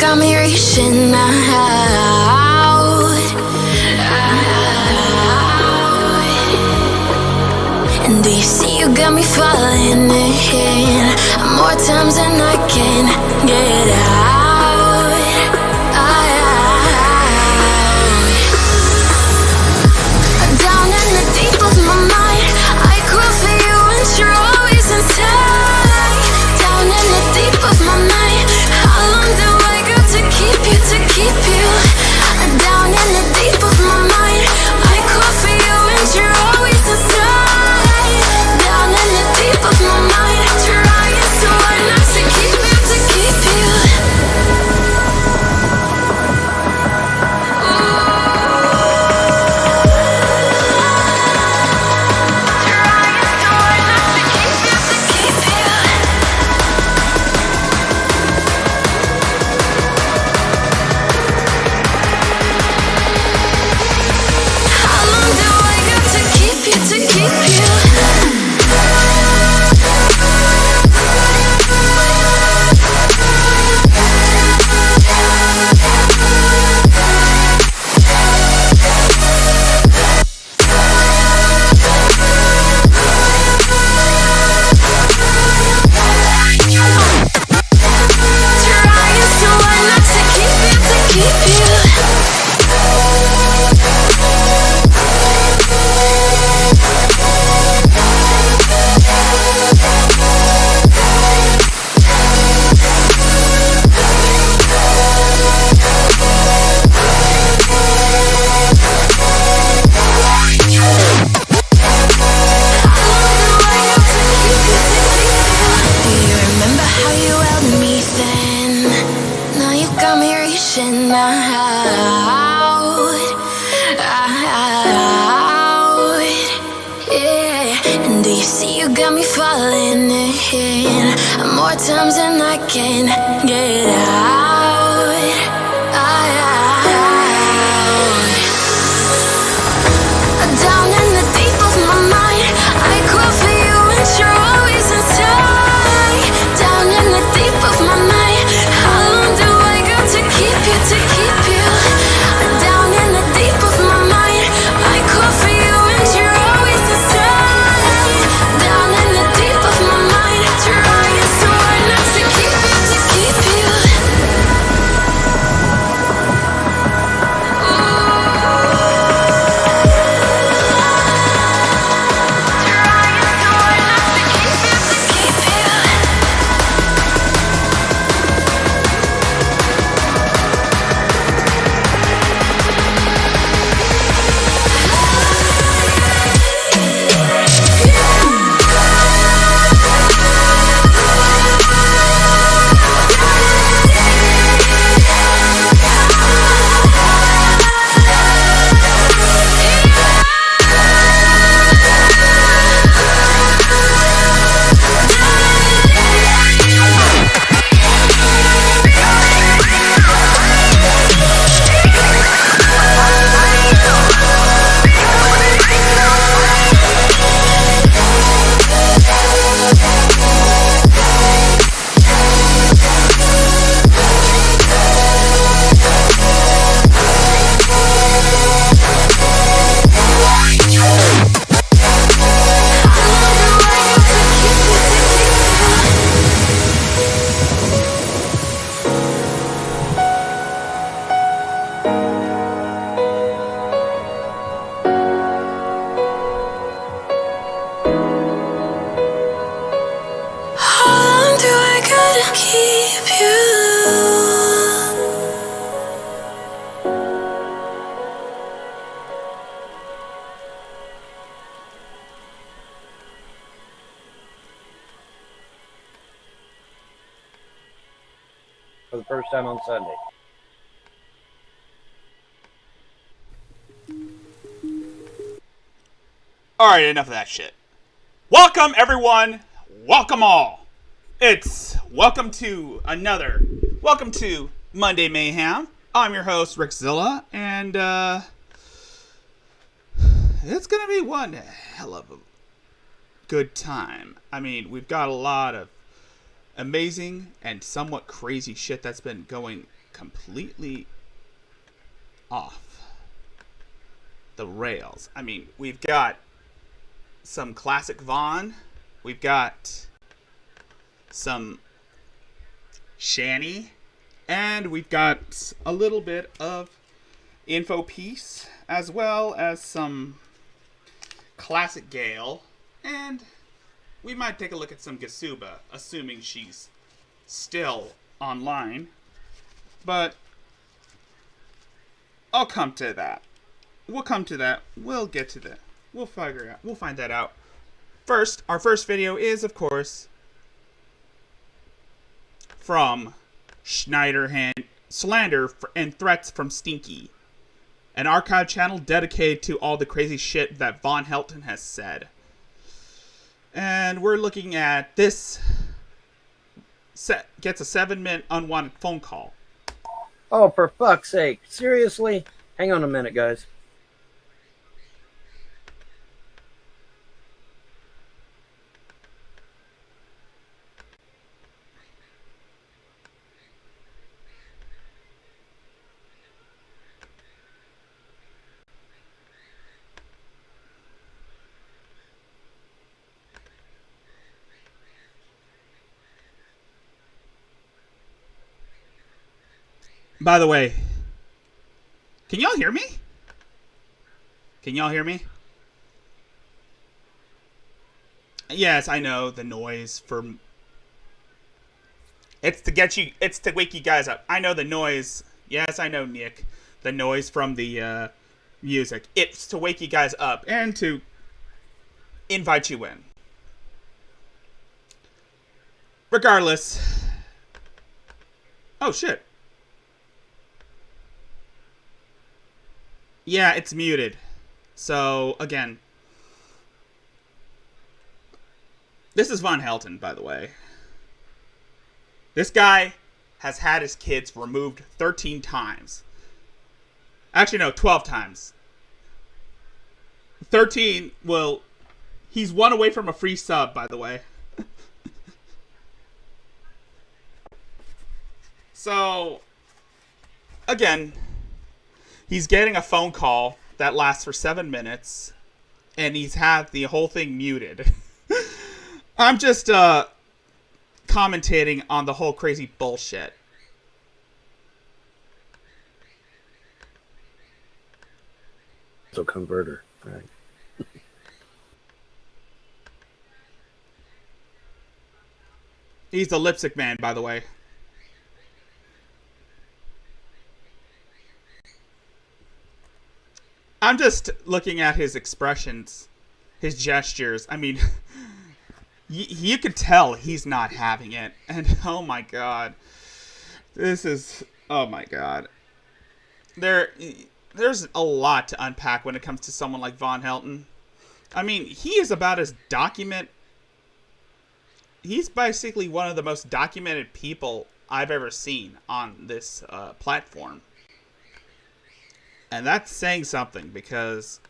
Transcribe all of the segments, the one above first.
got me reaching out. And do you see you got me falling in more times than I can get out. Down in the deep of my mind, I crawl for you and you're always inside. Down in the deep of my mind, how long do I got to keep you, to keep you? Down in the deep of my mind, I crawl for you and you're always inside. Down in the deep of my mind, trying so hard not to keep you, to keep you. More times than I can get out. Down in the deep of my mind, I crawl for you and you're always inside. Down in the deep of my mind, how long do I got to keep you, to keep you? Down in the deep of my mind, I crawl for you and you're always inside. Down in the deep of my mind, trying so hard not to keep you, to keep you. For the first time on Sunday. Alright, enough of that shit. Welcome, everyone. Welcome all. Welcome to Monday Mayhem. I'm your host, Rickzilla, and it's gonna be one hell of a good time. I mean, we've got a lot of amazing and somewhat crazy shit that's been going completely off the rails. I mean, we've got some classic Vaughn. We've got some Shanny. And we've got a little bit of info piece, as well as some classic Gale. And we might take a look at some Gasuba, assuming she's still online. But I'll come to that. We'll come to that. We'll get to that. We'll figure it out. We'll find that out. First, our first video is, of course, from Schneiderhan Slander and Threats from Stinky, an archive channel dedicated to all the crazy shit that Von Helton has said. And we're looking at this gets a 7-minute unwanted phone call. Oh, for fuck's sake. Seriously? Hang on a minute, guys. By the way, can y'all hear me? Can y'all hear me? Yes, I know the noise from... It's to wake you guys up. I know the noise. Yes, I know, Nick. The noise from the music. It's to wake you guys up and to invite you in. Regardless. Oh, shit. Yeah, it's muted. So, again. This is Von Helton, by the way. This guy has had his kids removed 13 times. Actually, no, 12 times. 13, well, he's one away from a free sub, by the way. So, again, he's getting a phone call that lasts for 7 minutes, and he's had the whole thing muted. I'm just commentating on the whole crazy bullshit. So converter, right? He's the lipstick man, by the way. I'm just looking at his expressions, his gestures. I mean, you could tell he's not having it. And oh my god. This is... Oh my god. There's a lot to unpack when it comes to someone like Von Helton. I mean, he is about as He's basically one of the most documented people I've ever seen on this platform. And that's saying something, because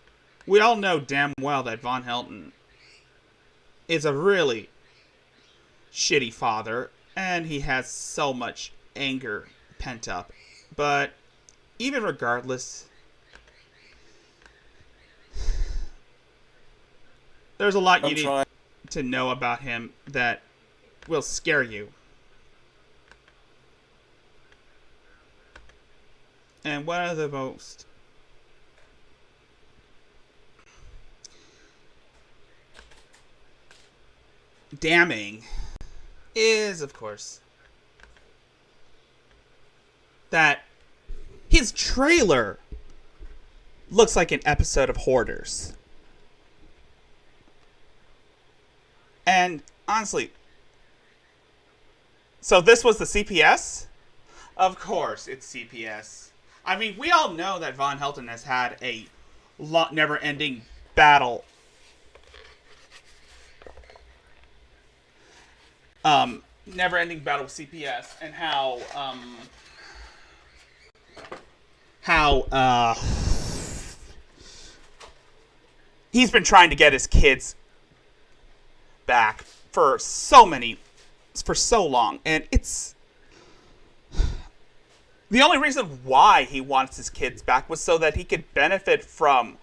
we all know damn well that Von Helton is a really shitty father, and he has so much anger pent up. But even regardless, there's a lot you need to know about him that will scare you. And one of the most damning is, of course, that his trailer looks like an episode of Hoarders. And honestly, so this was the CPS? Of course it's CPS. I mean, we all know that Von Helton has had a never-ending battle. Never-ending battle with CPS, and how he's been trying to get his kids back for so long, and it's The only reason why he wants his kids back was so that he could benefit from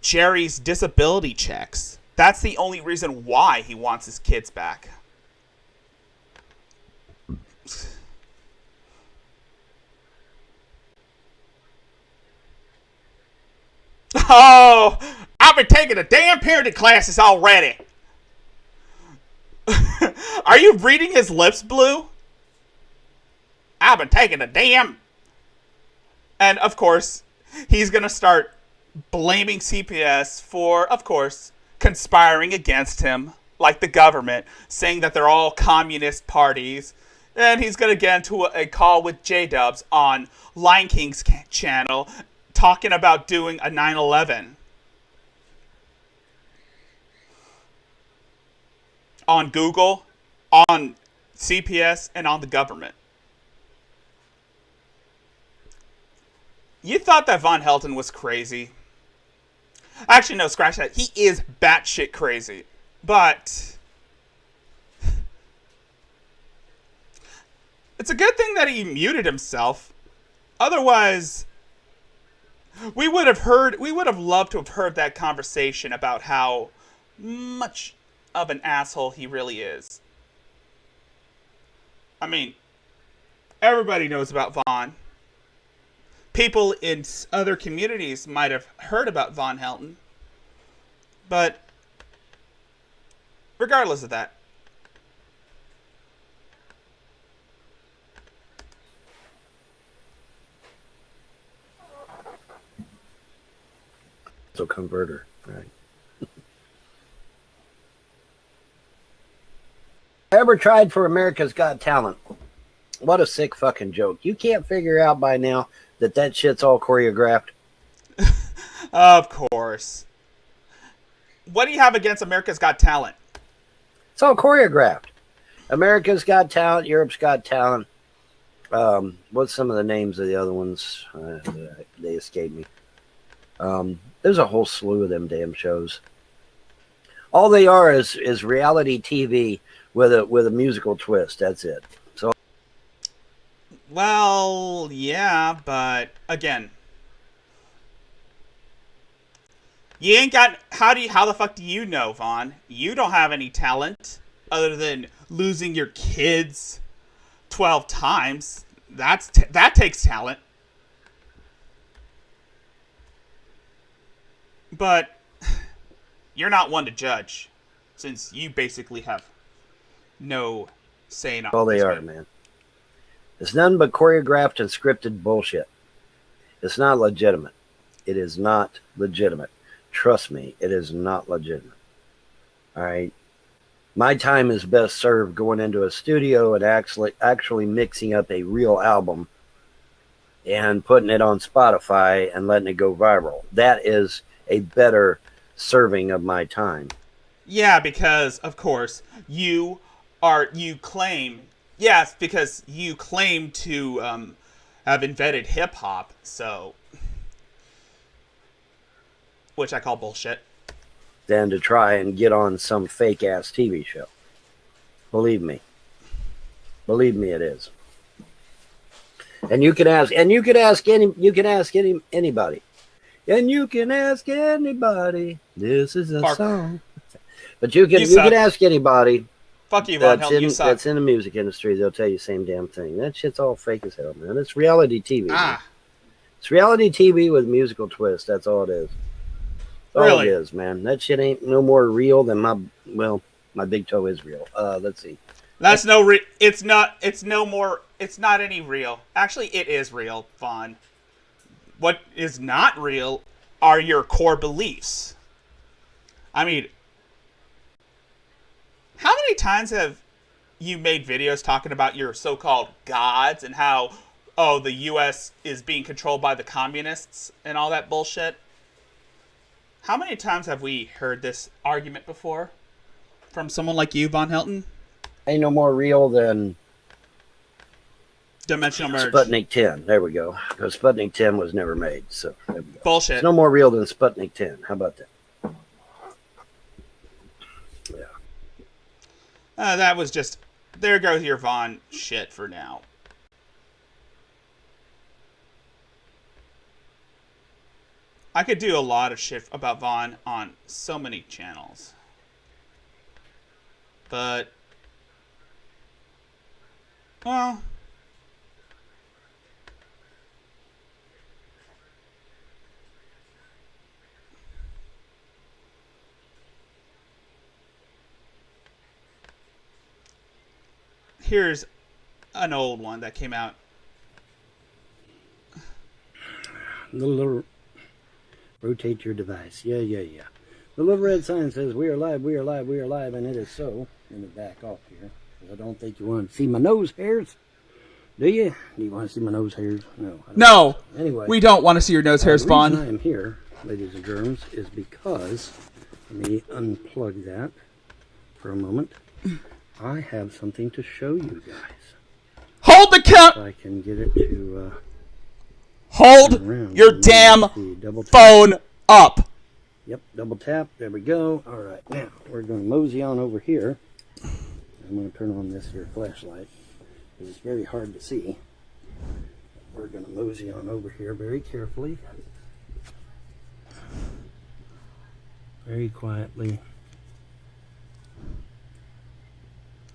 Jerry's disability checks. That's the only reason why he wants his kids back. Oh, I've been taking the damn parenting classes already. Are you reading his lips, Blue? I've been taking the damn... And, of course, he's going to start blaming CPS for, of course, conspiring against him, like the government, saying that they're all communist parties. And he's going to get into a call with J-Dubs on Lion King's channel, talking about doing a 9/11 on Google, on CPS, and on the government. You thought that Von Helton was crazy. Actually, no, scratch that. He is batshit crazy. But it's a good thing that he muted himself. Otherwise, we would have loved to have heard that conversation about how much of an asshole he really is. I mean, everybody knows about Von. People in other communities might have heard about Von Helton. But regardless of that, So converter, right? Ever tried for America's Got Talent? What a sick fucking joke. You can't figure out by now that shit's all choreographed. of course. What do you have against America's Got Talent? It's all choreographed. America's Got Talent, Europe's Got Talent. What's some of the names of the other ones? They escape me. There's a whole slew of them damn shows. All they are is reality TV with a musical twist. That's it. So, well, yeah, but again, you ain't got. How the fuck do you know, Vaughn? You don't have any talent other than losing your kids 12 times. That takes talent. But you're not one to judge, since you basically have no say in all they are, man. It's none but choreographed and scripted bullshit. It's not legitimate. It is not legitimate. Trust me, it is not legitimate. All right? My time is best served going into a studio and actually mixing up a real album and putting it on Spotify and letting it go viral. That is a better serving of my time. Yeah, because of course you claim to have invented hip hop, so which I call bullshit. Than to try and get on some fake ass TV show. Believe me, it is. And you can ask anybody. And you can ask anybody. This is a song. But you can ask anybody. Fuck you, Von Helton. You suck. That's in the music industry. They'll tell you the same damn thing. That shit's all fake as hell, man. It's reality TV. It's reality TV with musical twist. That's all it is. That's all it is, man. That shit ain't no more real than my big toe is real. Let's see. It's not any real. Actually, it is real, Vaughn. What is not real are your core beliefs. I mean, how many times have you made videos talking about your so-called gods and how, the U.S. is being controlled by the communists and all that bullshit? How many times have we heard this argument before from someone like you, Von Helton? Ain't no more real than Dimensional Merge. Sputnik 10. There we go. Because Sputnik 10 was never made. So there we go. Bullshit. It's no more real than Sputnik 10. How about that? Yeah. That was just... There goes your Von shit for now. I could do a lot of shit about Vaughn on so many channels. But, well, here's an old one that came out. Little rotate your device. Yeah. The little red sign says, "We are live, we are live, we are live," and it is so. Let me back off here. I don't think you want to see my nose hairs. Do you? Do you want to see my nose hairs? No. I don't. No. Anyway, We don't want to see your nose hairs, Vaughn. The reason I am here, ladies and germs, is because, let me unplug that for a moment. I have something to show you guys. Hold the If I can get it to Hold around. your damn Double tap. phone up. Yep, double tap. There we go. All right, now we're going to mosey on over here. I'm going to turn on this here flashlight because it's very hard to see. We're going to mosey on over here very carefully, very quietly.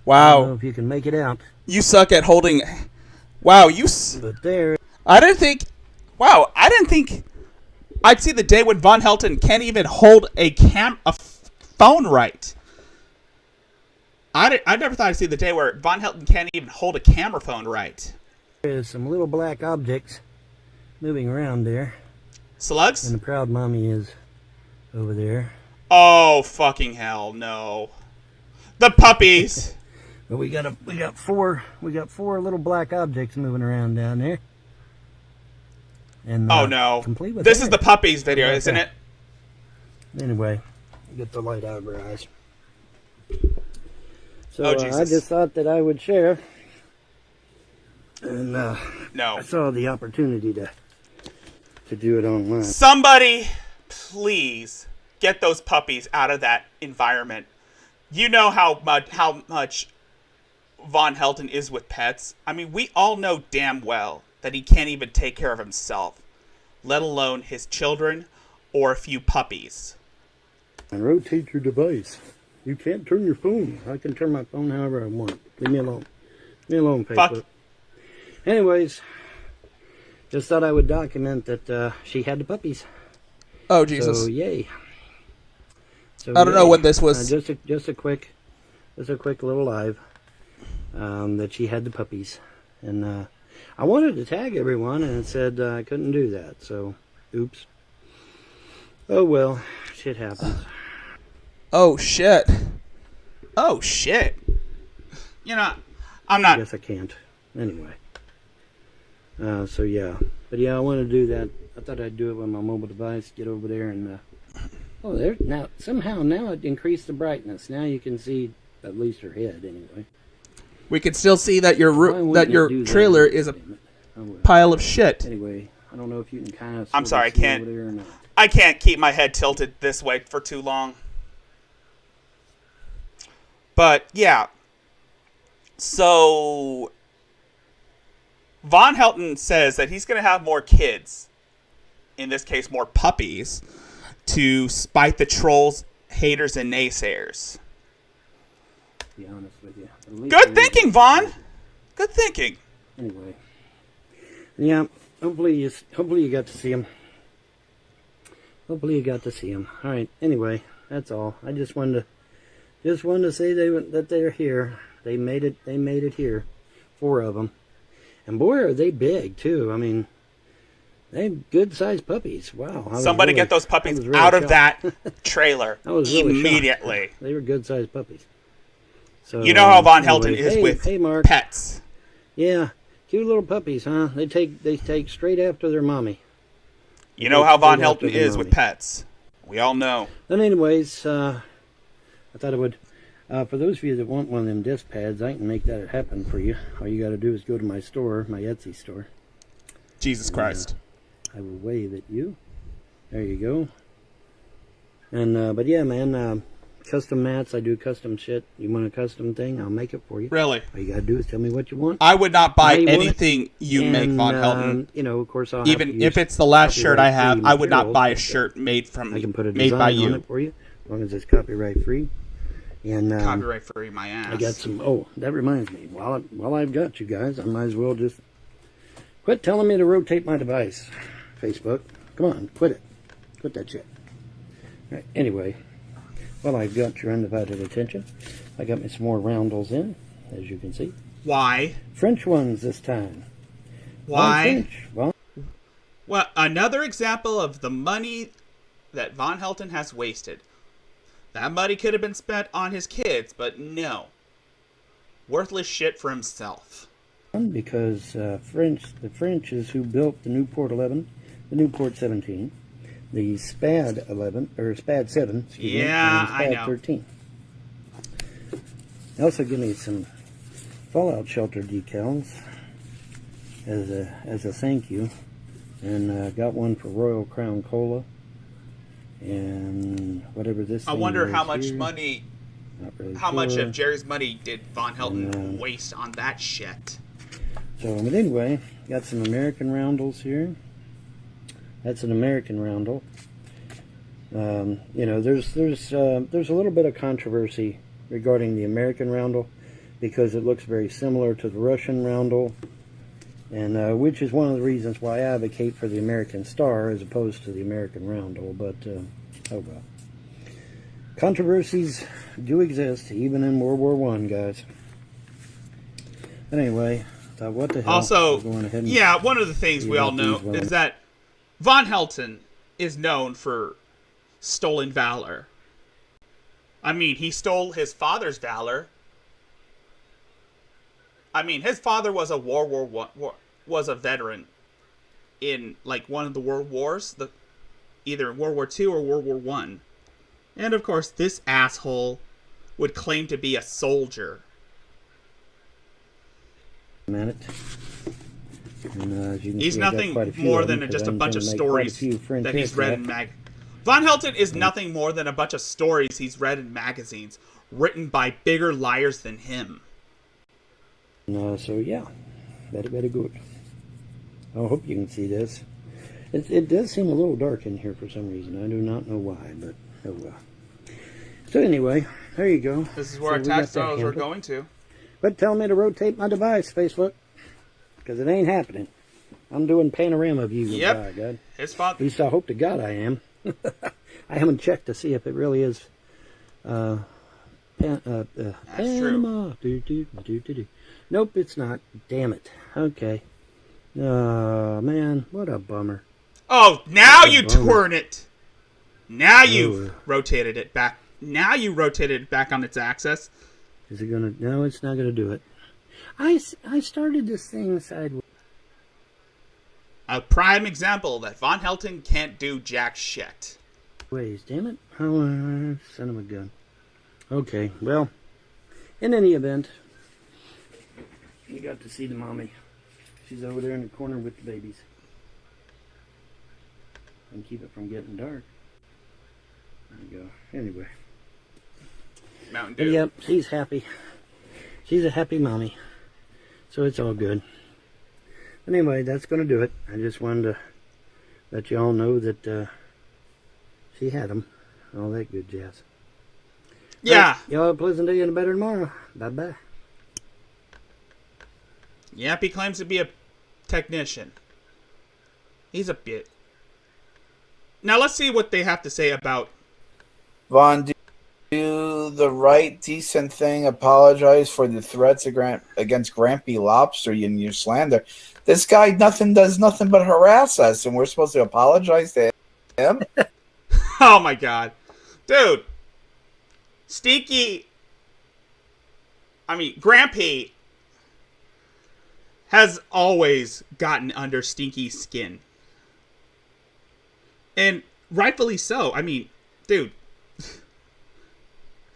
I don't know Wow. if you can make it out, You suck at holding. Wow, but there. I didn't think. Wow, I didn't think I'd see the day when Von Helton can't even hold a phone right. I never thought I'd see the day where Von Helton can't even hold a camera phone right. There's some little black objects moving around there, Slugs? and the proud mommy is over there. Oh, fucking hell, no. The puppies. But we got four little black objects moving around down there. And Oh, no. complete with This that. is the puppies video, isn't it? Anyway, get the light out of our eyes. So Oh, I Jesus. just thought that I would share, and No. I saw the opportunity to do it online. Somebody, please get those puppies out of that environment. You know how much Von Helton is with pets. I mean, we all know damn well that he can't even take care of himself, let alone his children or a few puppies. And rotate your device. You can't turn your phone. I can turn my phone however I want. Leave me alone. Leave me alone, Facebook. Fuck. Anyways, just thought I would document that she had the puppies. Oh, Jesus. So yay. So, I don't know when this was. just a quick little live that she had the puppies, and I wanted to tag everyone, and it said I couldn't do that. So, oops. Oh well, shit happens. Oh, shit. Oh, shit. You know, I'm I not. guess I can't. Anyway. So yeah, but yeah, I want to do that. I thought I'd do it with my mobile device. Get over there and. Oh, there now. Somehow now it increased the brightness. Now you can see at least her head. Anyway. We can still see that your Why wouldn't that it your do that? trailer is a Damn it. Oh, well. pile of shit. Anyway, I don't know if you can kind of. I'm sorry, I see can't. over there or not. I can't keep my head tilted this way for too long. But yeah. So Von Helton says that he's going to have more kids, in this case more puppies, to spite the trolls, haters, and naysayers. To be honest with you. At least Good there thinking, is- Vaughn. Good thinking. Anyway. Yeah. Hopefully you got to see him. Hopefully you got to see him. All right. Anyway, that's all. I just wanted to say that they're here. They made it here. 4 of them. And boy, are they big too. I mean, they're good-sized puppies. Wow. Somebody get those puppies out of that trailer I was really immediately. They were good-sized puppies. So, You know how Von Helton anyway, is with hey, Mark. pets. Yeah, cute little puppies, huh? They take straight after their mommy. You know how Von Straight after Helton the is with mommy. pets. We all know. But anyways, I thought I would. For those of you that want one of them disc pads, I can make that happen for you. All you got to do is go to my store, my Etsy store. Jesus Christ. I will wave at you. There you go. And but yeah, man, custom mats. I do custom shit. You want a custom thing? I'll make it for you. Really? All you gotta do is tell me what you want. I would not buy How you want anything you make, Von Helton. You know, of course, I'll have Even to use if it's the last shirt I have, copyright-free I would not buy a materials. shirt made I can put a made by design on you. it for you, as long as it's copyright free. And Copyright free, my ass. I got some. Oh, that reminds me. While I've got you guys, I might as well just quit telling me to rotate my device. Facebook, come on, quit it. Quit that shit. All right, anyway, while I've got your undivided attention, I got me some more roundels in, as you can see. Why? French ones this time. Why? Well, another example of the money that Von Helton has wasted. That money could have been spent on his kids, but no. Worthless shit for himself. because the French is who built the Newport 11, the Newport 17, the Spad 11 or Spad 7, excuse me, and the I Spad know. 13. They also give me some Fallout Shelter decals as a thank you, and got one for Royal Crown Cola, and whatever this. I thing wonder is how much here. money, Not really how much sure. of Jerry's money did Von Helton And, waste on that shit? So, but anyway, got some American roundels here. That's an American roundel. You know, there's a little bit of controversy regarding the American roundel because it looks very similar to the Russian roundel, and which is one of the reasons why I advocate for the American Star as opposed to the American roundel. But oh well, controversies do exist even in World War I, guys. But anyway, what the hell? Also, We're going ahead and yeah, one of the things we all know these well. is that Von Helton is known for stolen valor. I mean, he stole his father's valor. I mean, his father was a was a veteran in like one of the world wars, either World War II or World War I. And of course, this asshole would claim to be a soldier. minute. And, as you can He's see, I got nothing quite a few more of them, than 'cause just a I'm bunch of gonna make quite a stories few French that he's read in aircraft. Von Helton is nothing more than a bunch of stories he's read in magazines, written by bigger liars than him. So yeah, very good. I hope you can see this. It does seem a little dark in here for some reason. I do not know why, but oh well. So anyway, there you go. This is where our we got tax that dollars are handled. going to. Quit telling me to rotate my device, Facebook, because it ain't happening. I'm doing panorama view. Yep. By God. His At father. least I hope to God I am. I haven't checked to see if it really is Panama. Do. Nope, it's not. Damn it. Okay. Oh, man. What a bummer. Oh, now That's a you bummer. turn it. Now you've Oh. rotated it back. Now you rotated it back on its axis. Is it going to... No, it's not going to do it. I started this thing sideways. A prime example that Von Helton can't do jack shit. Damn it. Oh, son of a gun. Okay, well, in any event, you got to see the mommy. She's over there in the corner with the babies. And keep it from getting dark. There you go. Anyway. Mountain But Dew. yep, she's happy. She's a happy mommy. So it's all good. But anyway, that's going to do it. I just wanted to let you all know that she had them. All that good jazz. Yeah. All right, y'all have a pleasant day and a better tomorrow. Bye-bye. Yep, he claims to be a technician. He's a bit. Now let's see what they have to say about. Vaughn, do the right, decent thing. Apologize for the threats against Grampy Lobster and your slander. This guy does nothing but harass us, and we're supposed to apologize to him? Oh my god. Dude. Grampy has always gotten under Stinky's skin. And rightfully so. I mean, dude.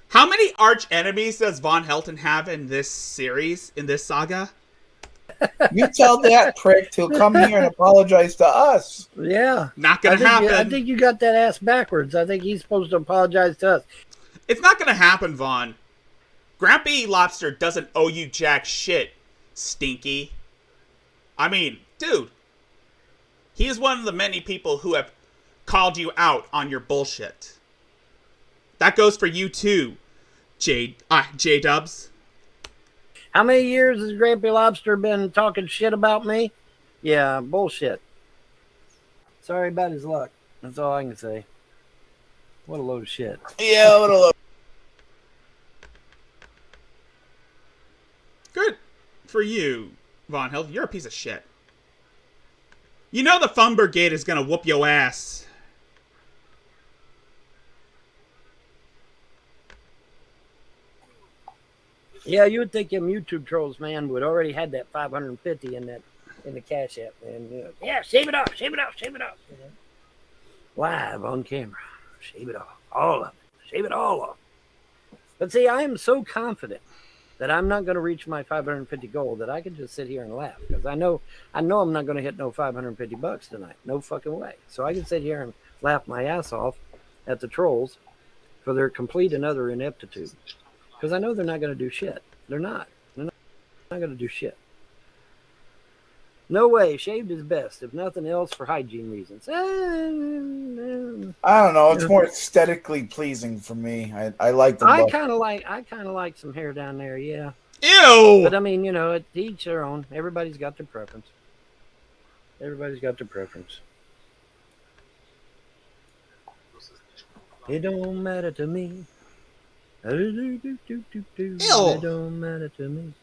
How many arch enemies does Von Helton have in this series, in this saga? You tell that prick to come here and apologize to us. Yeah. Not gonna happen. I think you got that ass backwards. I think he's supposed to apologize to us. It's not gonna happen, Vaughn. Grampy Lobster doesn't owe you jack shit, Stinky. I mean, dude, he is one of the many people who have called you out on your bullshit. That goes for you too, J-Dubs. How many years has Grampy Lobster been talking shit about me? Yeah, bullshit. Sorry about his luck. That's all I can say. What a load of shit. Yeah, what a load. Good for you, Von Hill. You're a piece of shit. You know the Fun Brigade is gonna whoop your ass. Yeah, you would think them YouTube trolls, man, would already had that 550 in the Cash App, man. Yeah, shave it off, shave it off, shave it off. Live on camera. Shave it off. All of it. Shave it all off. But see, I am so confident that I'm not going to reach my 550 goal that I can just sit here and laugh. Because I know I'm not going to hit no 550 bucks tonight. No fucking way. So I can sit here and laugh my ass off at the trolls for their complete and utter ineptitude. Because I know they're not going to do shit. They're not. They're not going to do shit. No way. Shaved is best, if nothing else, for hygiene reasons. I don't know. It's more aesthetically pleasing for me. I like the. I kind of like some hair down there. Yeah. Ew. But I mean, you know, to each their own. Everybody's got their preference. Everybody's got their preference. It don't matter to me. It don't matter to me.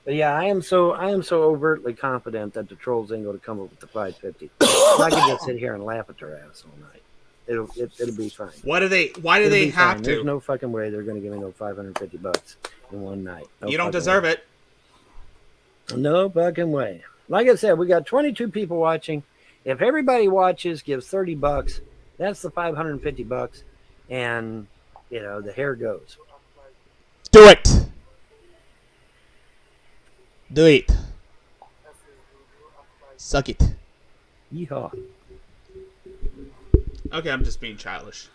But yeah, I am so overtly confident that the trolls ain't going to come up with the 550. I can just sit here and laugh at their ass all night. It'll be fine. Why do they have to? There's no fucking way they're going to give me no 550 bucks in one night. No, you don't deserve it. No fucking way. Like I said, we got 22 people watching. If everybody watches, gives 30 bucks, that's the 550 bucks, and you know the hair goes. Do it. Do it. Suck it. Yeehaw. Okay, I'm just being childish.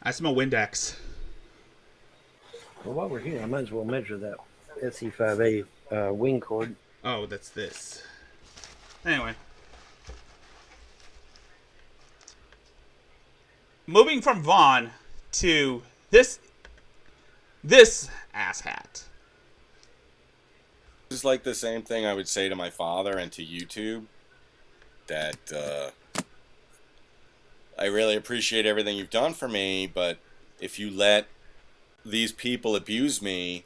I smell Windex. Well, while we're here, I might as well measure that SE5A wing cord. Oh, that's this. Anyway. Moving from Vaughn to this asshat. It's like the same thing I would say to my father and to YouTube. That I really appreciate everything you've done for me, but if you let these people abuse me,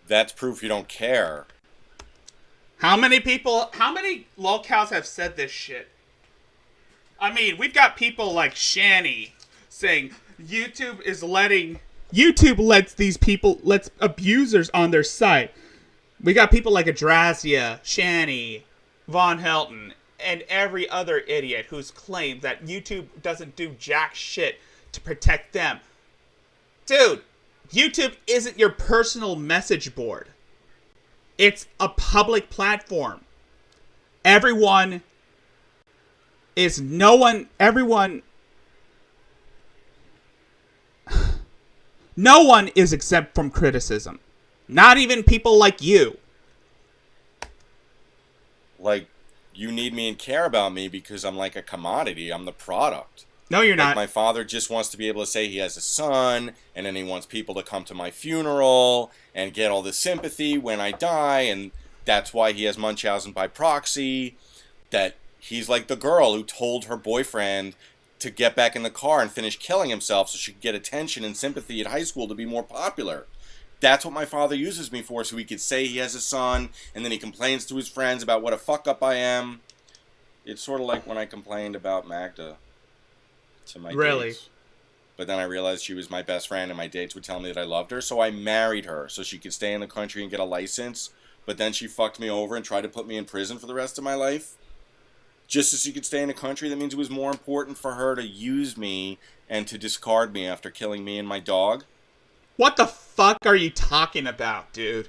that's proof you don't care. How many lolcows have said this shit? I mean, we've got people like Shani saying YouTube lets abusers on their site. We got people like Adrazia, Shani, Von Helton, and every other idiot who's claimed that YouTube doesn't do jack shit to protect them. Dude, YouTube isn't your personal message board. It's a public platform. No one is exempt from criticism. Not even people like you. Like, you need me and care about me because I'm like a commodity. I'm the product. No, you're not. My father just wants to be able to say he has a son, and then he wants people to come to my funeral and get all the sympathy when I die, and that's why he has Munchausen by proxy. That he's like the girl who told her boyfriend to get back in the car and finish killing himself so she could get attention and sympathy at high school to be more popular. That's what my father uses me for, so he could say he has a son, and then he complains to his friends about what a fuck-up I am. It's sort of like when I complained about Magda to my dates. But then I realized she was my best friend, and my dates would tell me that I loved her, so I married her so she could stay in the country and get a license. But then she fucked me over and tried to put me in prison for the rest of my life. Just so she could stay in the country. That means it was more important for her to use me and to discard me after killing me and my dog. What the fuck are you talking about, dude?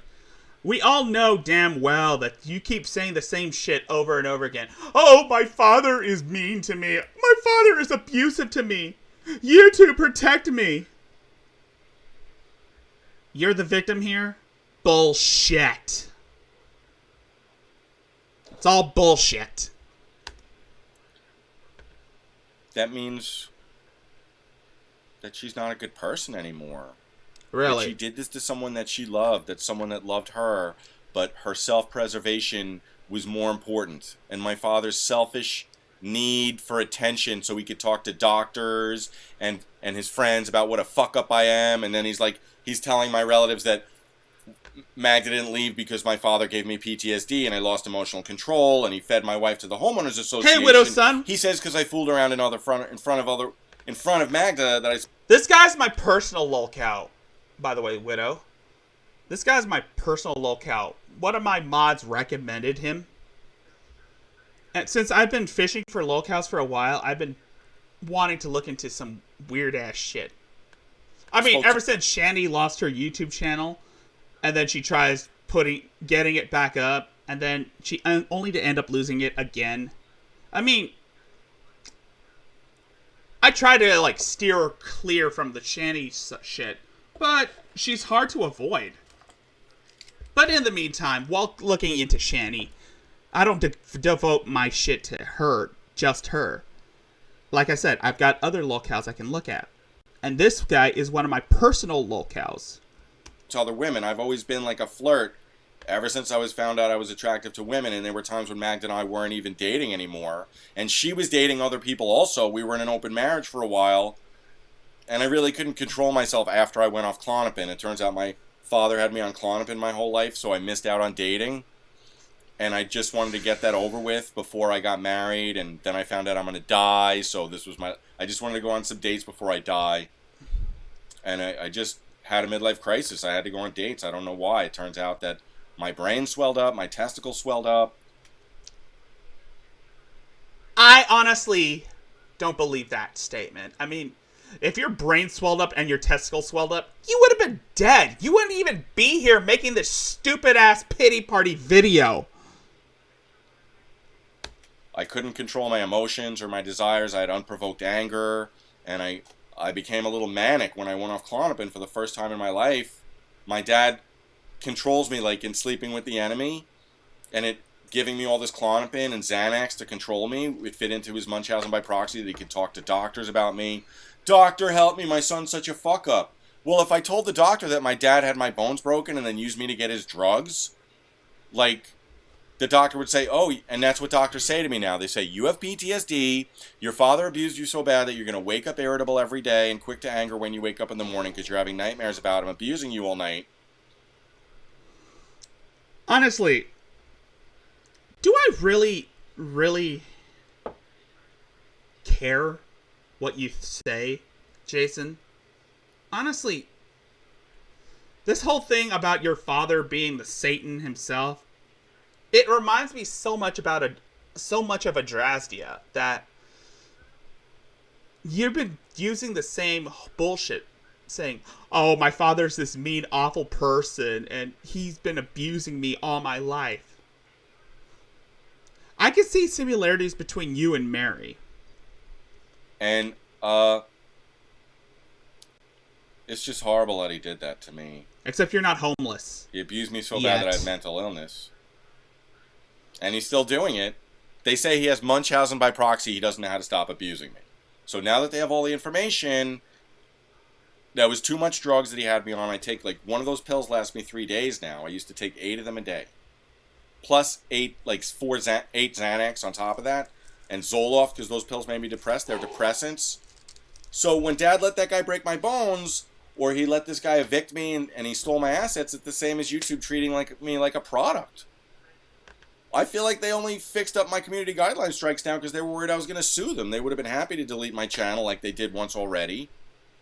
We all know damn well that you keep saying the same shit over and over again. Oh, my father is mean to me. My father is abusive to me. You two protect me. You're the victim here? Bullshit. It's all bullshit. That means that she's not a good person anymore. Really? That she did this to someone that she loved, that someone that loved her, but her self-preservation was more important. And my father's selfish need for attention so he could talk to doctors and his friends about what a fuck-up I am. And then he's telling my relatives that Magda didn't leave because my father gave me PTSD and I lost emotional control, and he fed my wife to the homeowners association. Hey, widow son. He says because I fooled around in front of Magda that I. This guy's my personal lolcow, by the way, widow. This guy's my personal lolcow. One of my mods recommended him, and since I've been fishing for lolcows for a while, I've been wanting to look into some weird ass shit. I mean, ever since Shandy lost her YouTube channel. And then she tries getting it back up, and then she only to end up losing it again. I mean, I try to steer her clear from the Shanny shit, but she's hard to avoid. But in the meantime, while looking into Shanny, I don't devote my shit to her, just her. Like I said, I've got other lolcows I can look at, and this guy is one of my personal lolcows. To other women. I've always been like a flirt ever since I was found out I was attractive to women, and there were times when Magda and I weren't even dating anymore, and she was dating other people also. We were in an open marriage for a while, and I really couldn't control myself after I went off Klonopin. It turns out my father had me on Klonopin my whole life, so I missed out on dating, and I just wanted to get that over with before I got married, and then I found out I'm going to die, so I just wanted to go on some dates before I die, and I just had a midlife crisis. I had to go on dates. I don't know why. It turns out that my brain swelled up, my testicles swelled up. I honestly don't believe that statement. I mean, if your brain swelled up and your testicles swelled up, you would have been dead. You wouldn't even be here making this stupid ass pity party video. I couldn't control my emotions or my desires. I had unprovoked anger, and I became a little manic when I went off Klonopin for the first time in my life. My dad controls me like in Sleeping with the Enemy, and it giving me all this Klonopin and Xanax to control me. It fit into his Munchausen by proxy that he could talk to doctors about me. Doctor, help me, my son's such a fuck up. Well, if I told the doctor that my dad had my bones broken and then used me to get his drugs, the doctor would say, oh, and that's what doctors say to me now. They say, you have PTSD, your father abused you so bad that you're going to wake up irritable every day and quick to anger when you wake up in the morning because you're having nightmares about him abusing you all night. Honestly, do I really, really care what you say, Jason? Honestly, this whole thing about your father being the Satan himself, it reminds me so much of a Drasdia that you've been using the same bullshit, saying, oh, my father's this mean, awful person, and he's been abusing me all my life. I can see similarities between you and Mary. And, it's just horrible that he did that to me. Except you're not homeless. He abused me so bad that I had mental illness. And he's still doing it. They say he has Munchausen by proxy. He doesn't know how to stop abusing me. So now that they have all the information, that was too much drugs that he had me on. I take one of those pills lasts me 3 days now. I used to take 8 of them a day. Plus 8 Xanax on top of that. And Zoloft, because those pills made me depressed. They're depressants. So when Dad let that guy break my bones, or he let this guy evict me and he stole my assets, it's the same as YouTube treating me like a product. I feel like they only fixed up my community guideline strikes down because they were worried I was going to sue them. They would have been happy to delete my channel like they did once already.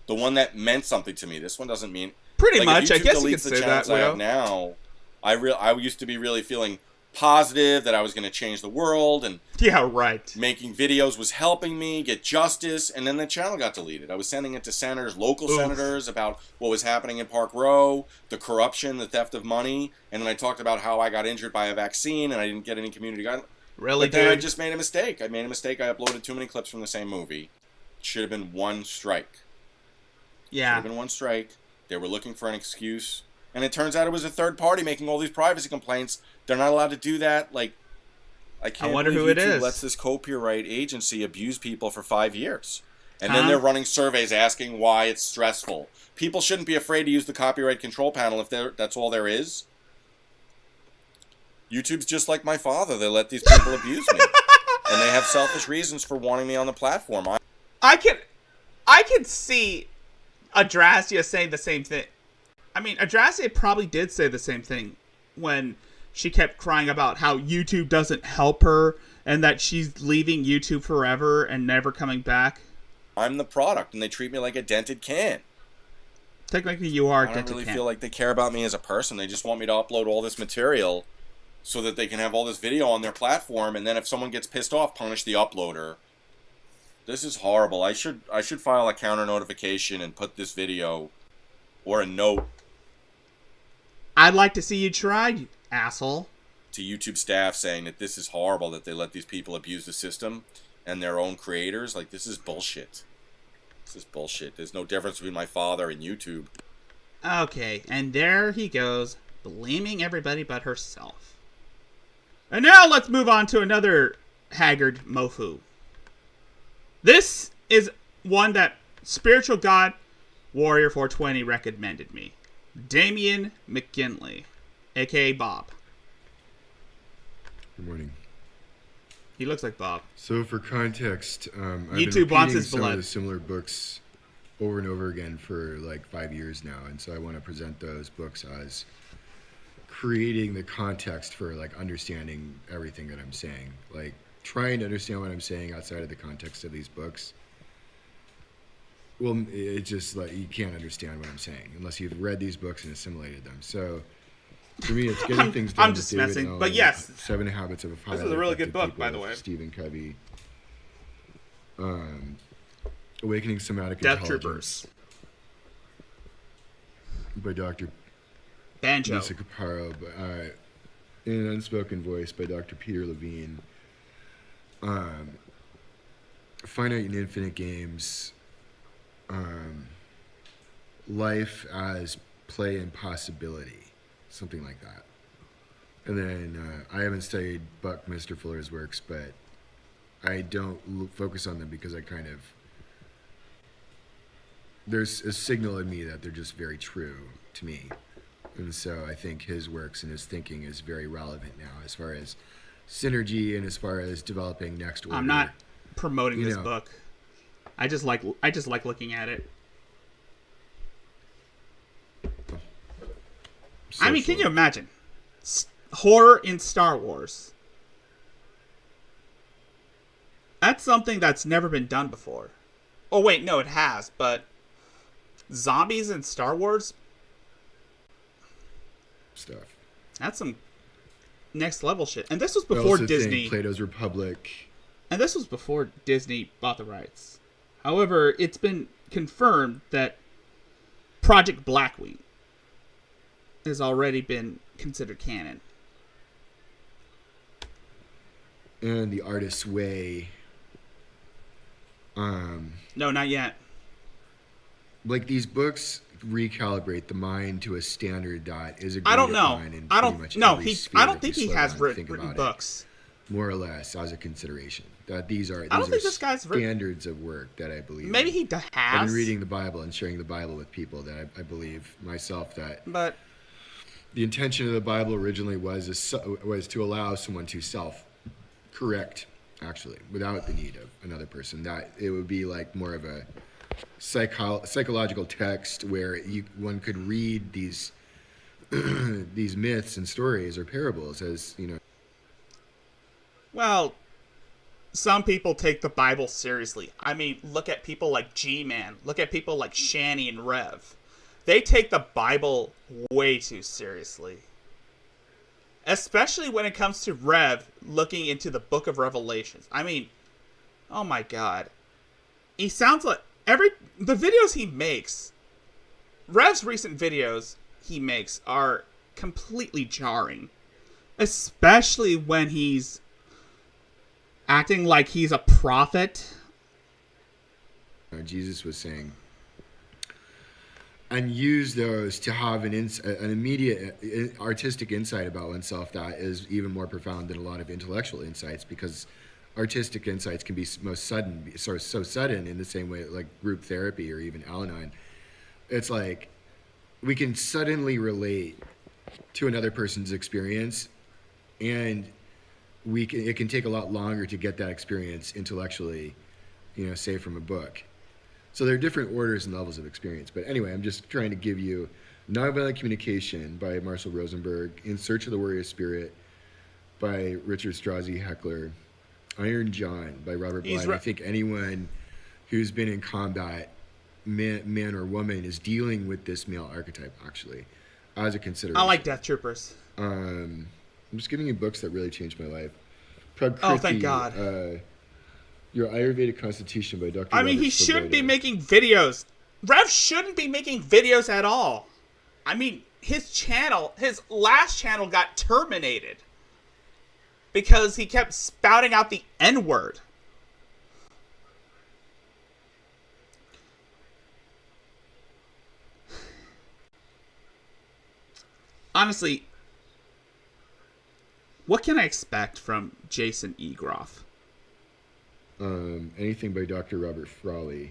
The one that meant something to me. This one doesn't mean... Pretty much. I guess you could say that, I have now, I used to be really feeling positive, that I was going to change the world, and Yeah, right. making videos was helping me get justice, and then the channel got deleted. I was sending it to senators, local senators, about what was happening in Park Row, the corruption, the theft of money, and then I talked about how I got injured by a vaccine and I didn't get any community guidelines. Really, But then I dude? just made a mistake. I uploaded too many clips from the same movie. Should have been one strike. Should Yeah. have been one strike. They were looking for an excuse. And it turns out it was a third party making all these privacy complaints. They're not allowed to do that. Like, I can't wonder believe who it YouTube is. lets this copyright agency abuse people for 5 years. And then they're running surveys asking why it's stressful. People shouldn't be afraid to use the copyright control panel if that's all there is. YouTube's just like my father. They let these people abuse me. And they have selfish reasons for wanting me on the platform. I can see Adrasia saying the same thing. I mean, Adrasia probably did say the same thing when she kept crying about how YouTube doesn't help her and that she's leaving YouTube forever and never coming back. I'm the product, and they treat me like a dented can. Technically, you are. I don't really feel like they care about me as a person. They just want me to upload all this material so that they can have all this video on their platform, and then if someone gets pissed off, punish the uploader. This is horrible. I should file a counter notification and put this video or a note I'd like to see you try, you asshole. to YouTube staff saying that this is horrible, that they let these people abuse the system and their own creators. Like, this is bullshit. This is bullshit. There's no difference between my father and YouTube. Okay, and there he goes, blaming everybody but herself. And now let's move on to another haggard mofu. This is one that Spiritual God Warrior 420 recommended me. Damian McKinley, aka Bob. Good morning. He looks like Bob. So for context, I've YouTube been wants repeating his some blood. of the similar books over and over again for like 5 years now, and so I want to present those books as creating the context for like understanding everything that I'm saying, like trying to understand what I'm saying outside of the context of these books. Well, it's just like you can't understand what I'm saying unless you've read these books and assimilated them. So for me, it's getting things done. I'm with just David messing, Allen, but yes. 7 Habits of Highly This is a really good Effective book, by People, the way. Stephen Covey. Awakening Somatic Death Intelligence Troopers. by Dr. Banjo. Lisa Caparo, in an unspoken voice by Dr. Peter Levine. Finite and Infinite Games. Life as Play and Possibility. Something like that. And then I haven't studied Buckminster Fuller's works, but I don't focus on them because I kind of... There's a signal in me that they're just very true to me. And so I think his works and his thinking is very relevant now as far as synergy and as far as developing next order. I'm not promoting this know. book. I just like looking at it. I mean, can you imagine horror in Star Wars? That's something that's never been done before. Oh wait, no, it has. But zombies in Star Wars? stuff? That's some next level shit. And this was I before also Disney. think Plato's Republic. And this was before Disney bought the rights. However, it's been confirmed that Project Blackwing has already been considered canon. And The Artist's Way. No, not yet. Like these books recalibrate the mind to a standard that is agreed I don't know. upon in I pretty don't much no. every He. sphere I don't if think you he slow has down and think written about it, books. more or less as a consideration. That these are I don't think this guy's written. standards of work that I believe. Maybe in. he I've has. been reading the Bible and sharing the Bible with people that I believe myself that But the intention of the Bible originally was to allow someone to self-correct, actually, without the need of another person. That it would be like more of a psychological text where one could read these these myths and stories or parables as, you know. well, some people take the Bible seriously. I mean, look at people like G-Man. Look at people like Shani and Rev. They take the Bible way too seriously. especially when it comes to Rev looking into the Book of Revelations. I mean, oh my god. He sounds like the videos he makes, Rev's recent videos he makes are completely jarring. Especially when he's acting like he's a prophet. Jesus was saying, and use those to have an immediate artistic insight about oneself that is even more profound than a lot of intellectual insights, because artistic insights can be so sudden in the same way like group therapy or even Al-Anon. It's like we can suddenly relate to another person's experience, and it can take a lot longer to get that experience intellectually, say from a book. So there are different orders and levels of experience. But anyway, I'm just trying to give you Nonviolent Communication by Marshall Rosenberg, In Search of the Warrior Spirit by Richard Strozzi Heckler, Iron John by Robert Bly. I think anyone who's been in combat, man or woman, is dealing with this male archetype, actually, as a consideration. I like Death Troopers. I'm just giving you books that really changed my life. Oh, thank God. Your Ayurvedic Constitution by Dr. I mean, he shouldn't be making videos. Rev shouldn't be making videos at all. I mean, his last channel got terminated because he kept spouting out the N-word. Honestly, what can I expect from Jason Egroff? Anything by Dr. Robert Frawley,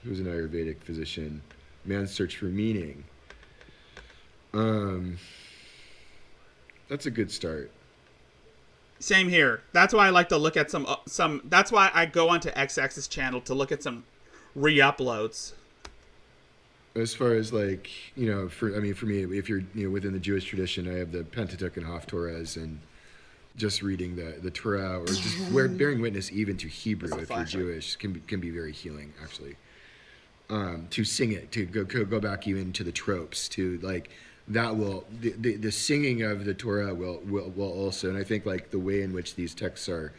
who's an Ayurvedic physician. Man's Search for Meaning. That's a good start. Same here. That's why I like to look at some. That's why I go onto XX's channel to look at some re-uploads. As far as like, for me, if you're within the Jewish tradition, I have the Pentateuch and Haftorahs, and just reading the Torah, or just bearing witness even to Hebrew if you're Jewish can be very healing, actually. To sing it, to go back even to the tropes, to like that will the singing of the Torah will also, and I think like the way in which these texts are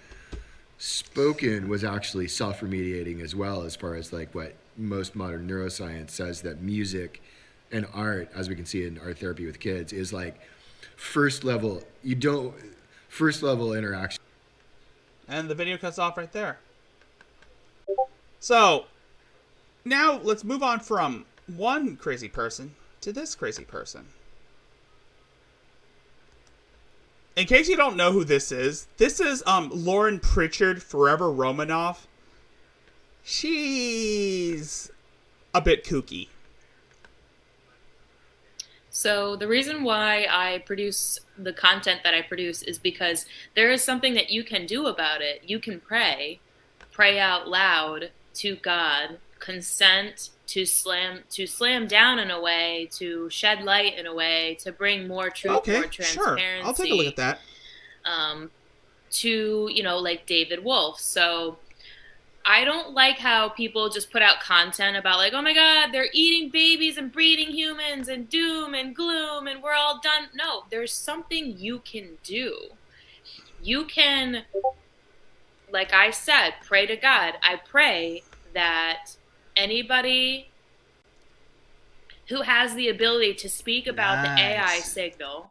spoken was actually self-remediating as well, as far as like what most modern neuroscience says, that music and art, as we can see in art therapy with kids, is like first level interaction. And the video cuts off right there. So now let's move on from one crazy person to this crazy person. In case you don't know who this is Lauren Pritchard Forever Romanoff. She's a bit kooky. So the reason why I produce the content that I produce is because there is something that you can do about it. You can pray out loud to God, consent to slam down in a way, to shed light in a way, to bring more truth, more transparency. Sure. I'll take a look at that. To, like David Wolf. So I don't like how people just put out content about like, oh my God, they're eating babies and breeding humans and doom and gloom and we're all done. No, there's something you can do. You can, like I said, pray to God. I pray that anybody who has the ability to speak about the AI signal,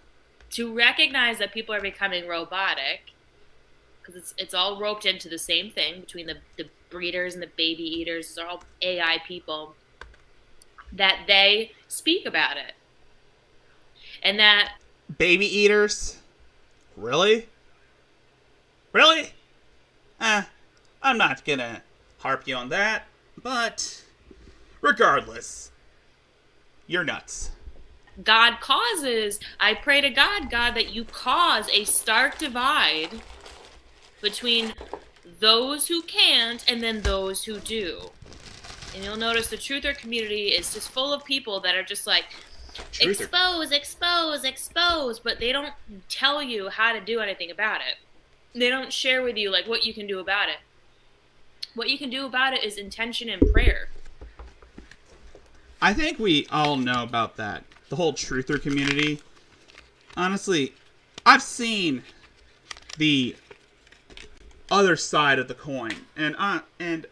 to recognize that people are becoming robotic, because it's all roped into the same thing between the breeders and the baby eaters. They're all AI people, that they speak about it. And that... Baby eaters? Really? Really? I'm not gonna harp you on that, but regardless, you're nuts. I pray to God, that you cause a stark divide between those who can't and then those who do. And you'll notice the truther community is just full of people that are just like, expose, but they don't tell you how to do anything about it. They don't share with you like what you can do about it. What you can do about it is intention and prayer. I think we all know about that. The whole truther community. Honestly, I've seen the other side of the coin, and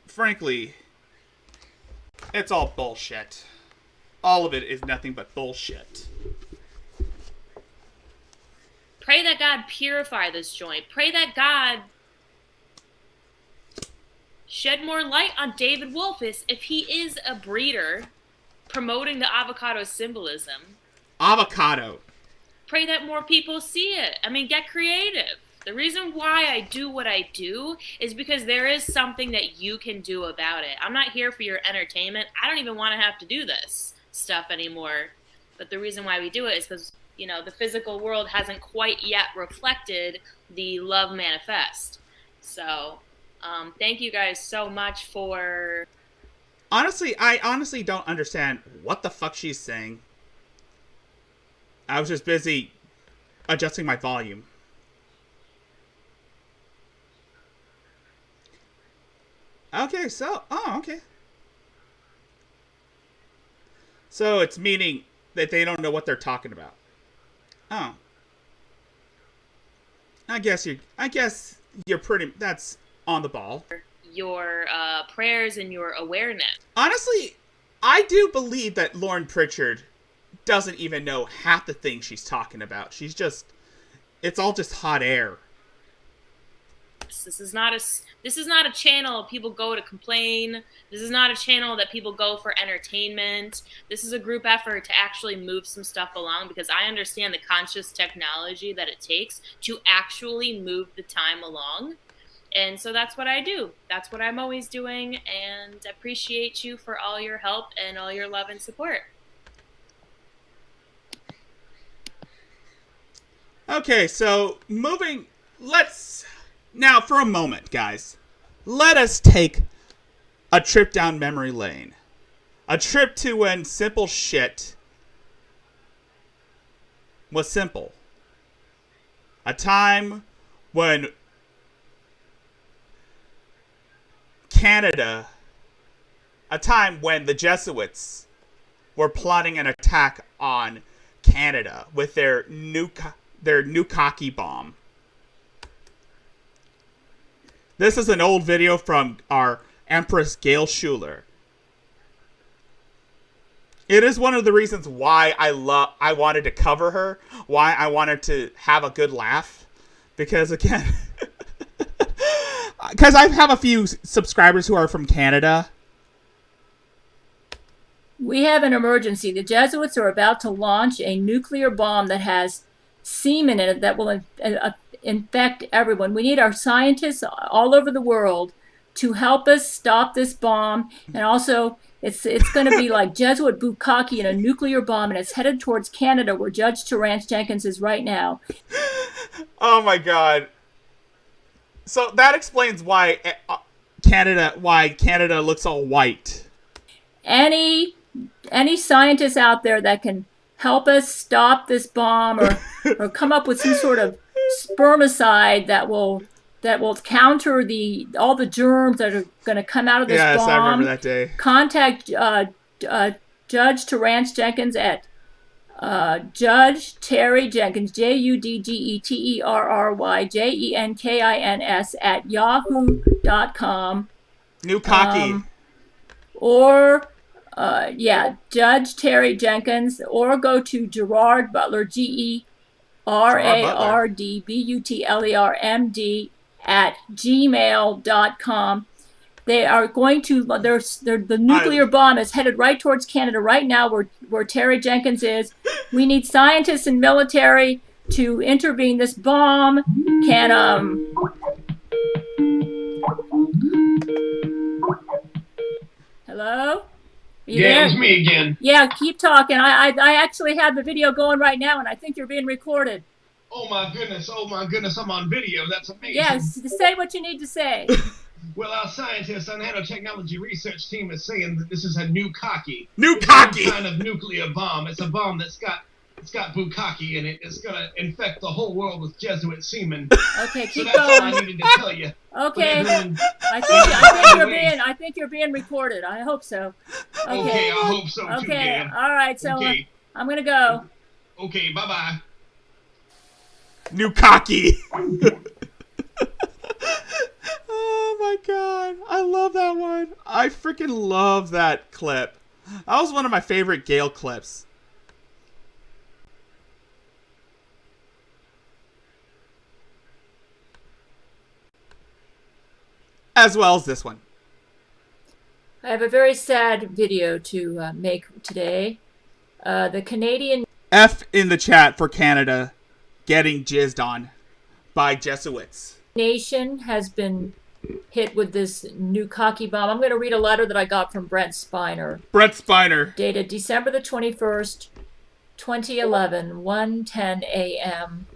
frankly, it's all bullshit. All of it is nothing but bullshit. Pray that God purify this joint. Pray that God shed more light on David Wolfus if he is a breeder promoting the avocado symbolism. Avocado. Pray that more people see it. I mean, get creative. The reason why I do what I do is because there is something that you can do about it. I'm not here for your entertainment. I don't even want to have to do this stuff anymore. But the reason why we do it is because, you know, the physical world hasn't quite yet reflected the love manifest. So, thank you guys so much for... I honestly don't understand what the fuck she's saying. I was just busy adjusting my volume. Okay, so... Oh, okay. So it's meaning that they don't know what they're talking about. Oh. I guess you're pretty... That's on the ball. Your prayers and your awareness. Honestly, I do believe that Lauren Pritchard doesn't even know half the things she's talking about. She's just... It's all just hot air. This is not a channel people go to complain. This is not a channel that people go for entertainment. This is a group effort to actually move some stuff along, because I understand the conscious technology that it takes to actually move the time along. And so that's what I do. That's what I'm always doing, and I appreciate you for all your help and all your love and support. Okay, so now for a moment, guys, let us take a trip down memory lane. A trip to when simple shit was simple. A time when the Jesuits were plotting an attack on Canada with their Nukaki bomb. This is an old video from our Empress Gail Schuler. It is one of the reasons why I wanted to cover her, why I wanted to have a good laugh, because again, because I have a few subscribers who are from Canada. We have an emergency. The Jesuits are about to launch a nuclear bomb that has semen in it that will infect everyone. We need our scientists all over the world to help us stop this bomb. And also, it's going to be like Jesuit bukkake and a nuclear bomb, and it's headed towards Canada, where Judge Terrance Jenkins is right now. Oh my God! So that explains why Canada looks all white. Any scientists out there that can help us stop this bomb, or come up with some sort of spermicide that will counter all the germs that are going to come out of this bomb. Yes, I remember that day. Contact Judge Terrance Jenkins at Judge Terry Jenkins, JUDGETERRY JENKINS at yahoo.com. New cocky. Or Judge Terry Jenkins, or go to Gerard Butler, GERARDBUTLERMD at gmail.com. They are going to, the nuclear bomb is headed right towards Canada right now, where Terry Jenkins is. We need scientists and military to intervene. This bomb can, hello? Yeah, it's me again. Yeah, keep talking. I actually have the video going right now, and I think you're being recorded. Oh my goodness, I'm on video. That's amazing. Yes, say what you need to say. Well, our scientists and nanotechnology research team is saying that this is a Nukaki. Nukaki! Some kind of nuclear bomb. It's a bomb that's got bukkake in it. It's gonna infect the whole world with Jesuit semen. Okay, keep so that's going. all I needed to tell you. Okay, I think you're being recorded. I hope so. Okay, I hope so too. Okay, Dan. all right. So okay. I'm gonna go. Okay, bye bye. Nukaki. Oh my god. I love that one. I freaking love that clip. That was one of my favorite Gale clips. As well as this one. I have a very sad video to make today. The Canadian F in the chat for Canada getting jizzed on by Jesuits. nation has been hit with this Nukaki bomb. I'm going to read a letter that I got from Brent Spiner. Brett Spiner. Dated December the 21st, 2011, 1:10 a.m.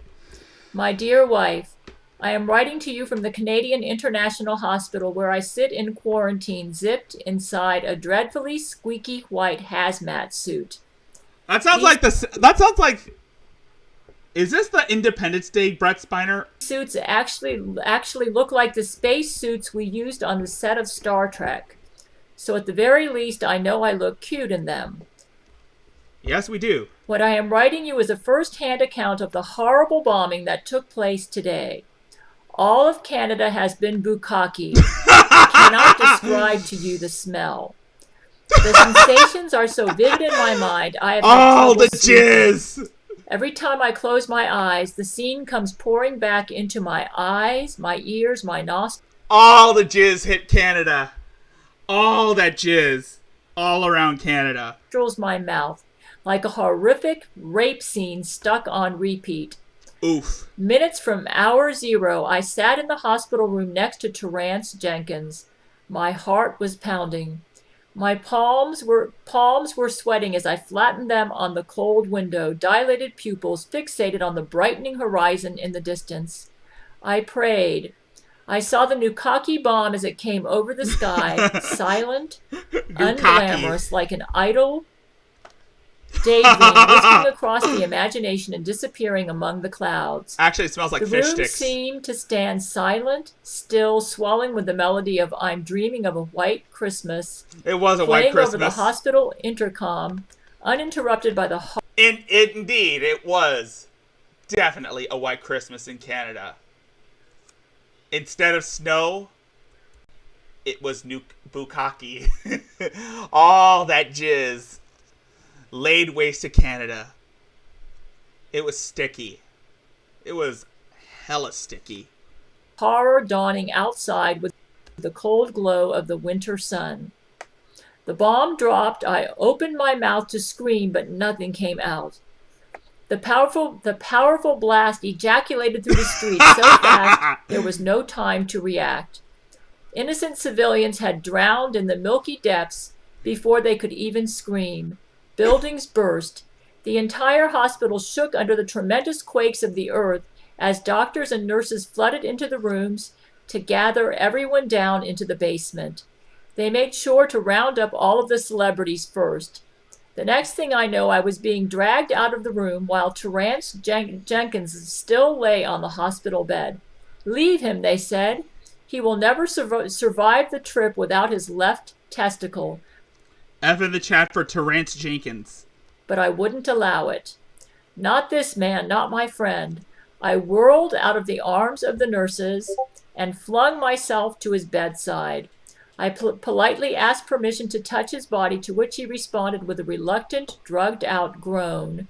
My dear wife, I am writing to you from the Canadian International Hospital where I sit in quarantine zipped inside a dreadfully squeaky white hazmat suit. That sounds like this. That sounds like. Is this the Independence Day Brett Spiner? Suits actually look like the space suits we used on the set of Star Trek. So at the very least, I know I look cute in them. Yes, we do. What I am writing you is a first-hand account of the horrible bombing that took place today. All of Canada has been bukkake. I cannot describe to you the smell. The sensations are so vivid in my mind, I have had trouble the sleeping. jizz! Every time I close my eyes, the scene comes pouring back into my eyes, my ears, my nostrils. All the jizz hit Canada. All that jizz. All around Canada. My mouth, like a horrific rape scene stuck on repeat. Oof. Minutes from hour zero, I sat in the hospital room next to Terrance Jenkins. My heart was pounding. My palms were sweating as I flattened them on the cold window, dilated pupils fixated on the brightening horizon in the distance. I prayed. I saw the Nukaki bomb as it came over the sky, silent, unglamorous, like an idle daydream whisking across the imagination and disappearing among the clouds. Actually, it smells like The fish room sticks. seemed to stand silent, still, swelling with the melody of I'm Dreaming of a White Christmas, It was a white playing over the Christmas. hospital intercom, uninterrupted by the Indeed, it was definitely a white Christmas in Canada. Instead of snow, it was bukkake. All that jizz laid waste to Canada. It was sticky. It was hella sticky. horror dawning outside with the cold glow of the winter sun. The bomb dropped. I opened my mouth to scream, but nothing came out. The powerful blast ejaculated through the streets so fast there was no time to react. Innocent civilians had drowned in the milky depths before they could even scream. Buildings burst. The entire hospital shook under the tremendous quakes of the earth as doctors and nurses flooded into the rooms to gather everyone down into the basement. They made sure to round up all of the celebrities first. The next thing I know, I was being dragged out of the room while Terrance Jenkins still lay on the hospital bed. Leave him, they said. He will never survive the trip without his left testicle. F in the chat for Terrance Jenkins. But I wouldn't allow it. Not this man, not my friend. I whirled out of the arms of the nurses and flung myself to his bedside. I politely asked permission to touch his body, to which he responded with a reluctant, drugged-out groan,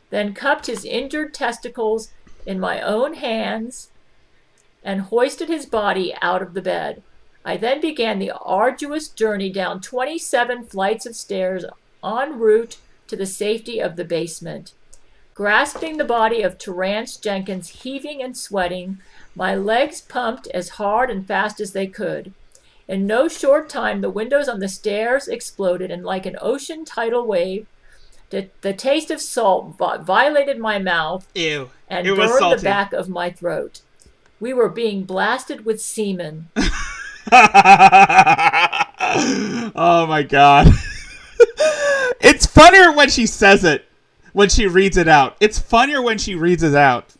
then cupped his injured testicles in my own hands and hoisted his body out of the bed. I then began the arduous journey down 27 flights of stairs en route to the safety of the basement. Grasping the body of Terrance Jenkins, heaving and sweating, my legs pumped as hard and fast as they could. In no short time, the windows on the stairs exploded, and like an ocean tidal wave, the taste of salt violated my mouth Ew. and It was burned salty. the back of my throat. We were being blasted with semen. Oh my god. It's funnier when she says it, when she reads it out. It's funnier when she reads it out.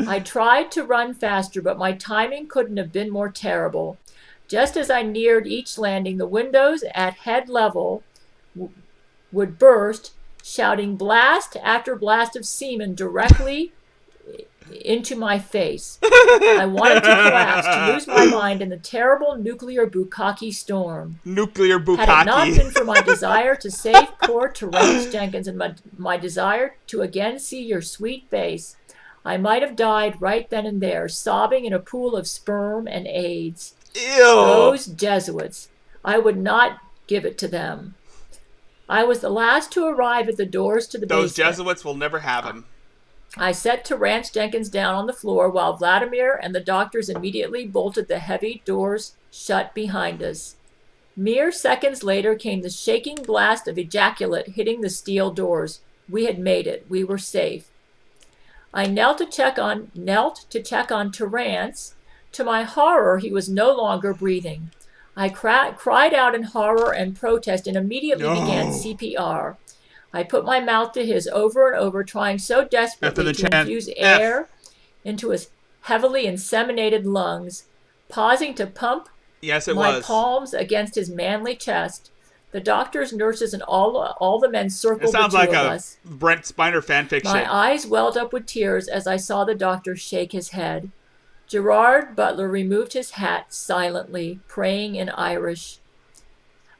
I tried to run faster, but my timing couldn't have been more terrible. Just as I neared each landing, the windows at head level would burst, shouting blast after blast of semen directly into my face. I wanted to collapse, to lose my mind in the terrible nuclear bukkake storm. Nuclear Had it not bukkake. been for my desire to save poor Terence Jenkins and my desire to again see your sweet face, I might have died right then and there, sobbing in a pool of sperm and AIDS. Ew. Those Jesuits. I would not give it to them. I was the last to arrive at the doors to the Those basement. Jesuits will never have him. I set Terence Jenkins down on the floor while Vladimir and the doctors immediately bolted the heavy doors shut behind us. Mere seconds later came the shaking blast of ejaculate hitting the steel doors. We had made it. We were safe. I knelt to check on Terence. To my horror, he was no longer breathing. I cried out in horror and protest and immediately began CPR. I put my mouth to his over and over, trying so desperately to infuse air into his heavily inseminated lungs, pausing to pump my palms against his manly chest. The doctors, nurses, and all the men circled the two of us. It sounds like a Brent Spiner fanfiction. My eyes welled up with tears as I saw the doctor shake his head. Gerard Butler removed his hat silently, praying in Irish.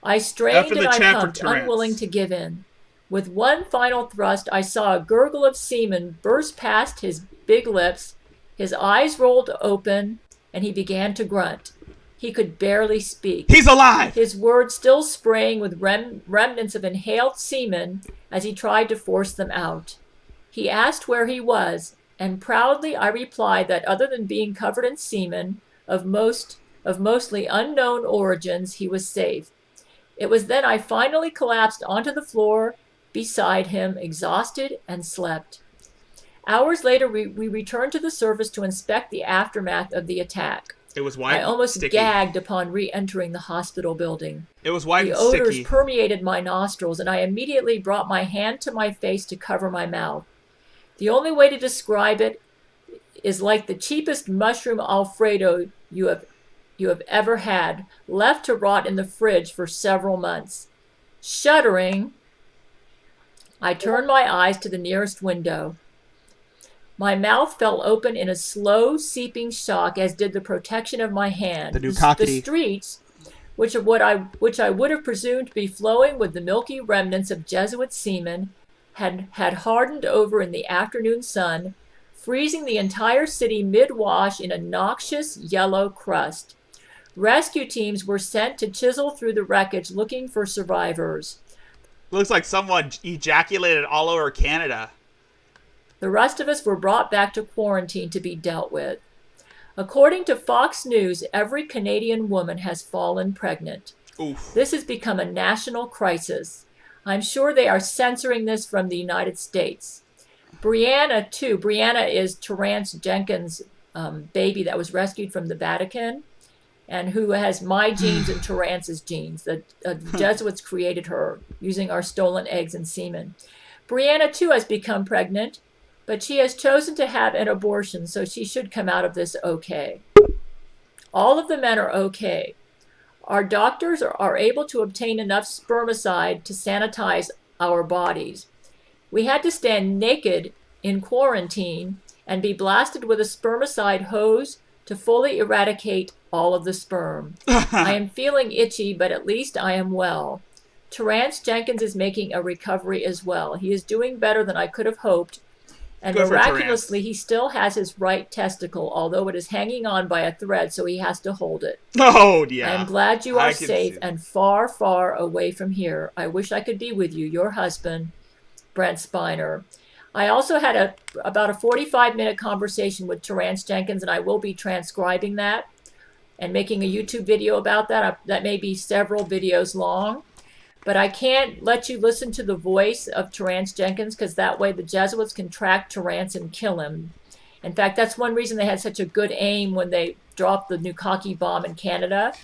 I strained and I pumped, unwilling to give in. With one final thrust, I saw a gurgle of semen burst past his big lips. His eyes rolled open, and he began to grunt. He could barely speak. He's alive! His words still spraying with remnants of inhaled semen as he tried to force them out. He asked where he was, and proudly I replied that other than being covered in semen of mostly unknown origins, he was safe. It was then I finally collapsed onto the floor beside him, exhausted, and slept. Hours later, we returned to the surface to inspect the aftermath of the attack. It was white. I almost sticky. gagged upon re-entering the hospital building. It was white. The and odors sticky. permeated my nostrils, and I immediately brought my hand to my face to cover my mouth. The only way to describe it is like the cheapest mushroom Alfredo you have ever had, left to rot in the fridge for several months. Shuddering, I turned my eyes to the nearest window. My mouth fell open in a slow, seeping shock, as did the protection of my hand. The streets, which I would have presumed to be flowing with the milky remnants of Jesuit semen, had hardened over in the afternoon sun, freezing the entire city mid-wash in a noxious yellow crust. Rescue teams were sent to chisel through the wreckage looking for survivors. Looks like someone ejaculated all over Canada. The rest of us were brought back to quarantine to be dealt with. According to Fox News, every Canadian woman has fallen pregnant. Oof. This has become a national crisis. I'm sure they are censoring this from the United States. Brianna, too. Brianna is Terence Jenkins' baby that was rescued from the Vatican, and who has my genes and Terence's genes. The Jesuits created her using our stolen eggs and semen. Brianna, too, has become pregnant, but she has chosen to have an abortion, so she should come out of this okay. All of the men are okay. Our doctors are able to obtain enough spermicide to sanitize our bodies. We had to stand naked in quarantine and be blasted with a spermicide hose to fully eradicate all of the sperm. I am feeling itchy, but at least I am well. Terence Jenkins is making a recovery as well. He is doing better than I could have hoped, and Good for miraculously he still has his right testicle, although it is hanging on by a thread, so he has to hold it. Oh, yeah. I am glad you are I can safe see. and far, far away from here. I wish I could be with you, your husband, Brent Spiner. I also had about a 45-minute conversation with Terence Jenkins, and I will be transcribing that and making a YouTube video about that. That may be several videos long. But I can't let you listen to the voice of Terence Jenkins, because that way the Jesuits can track Terence and kill him. In fact, that's one reason they had such a good aim when they dropped the Nukaki bomb in Canada.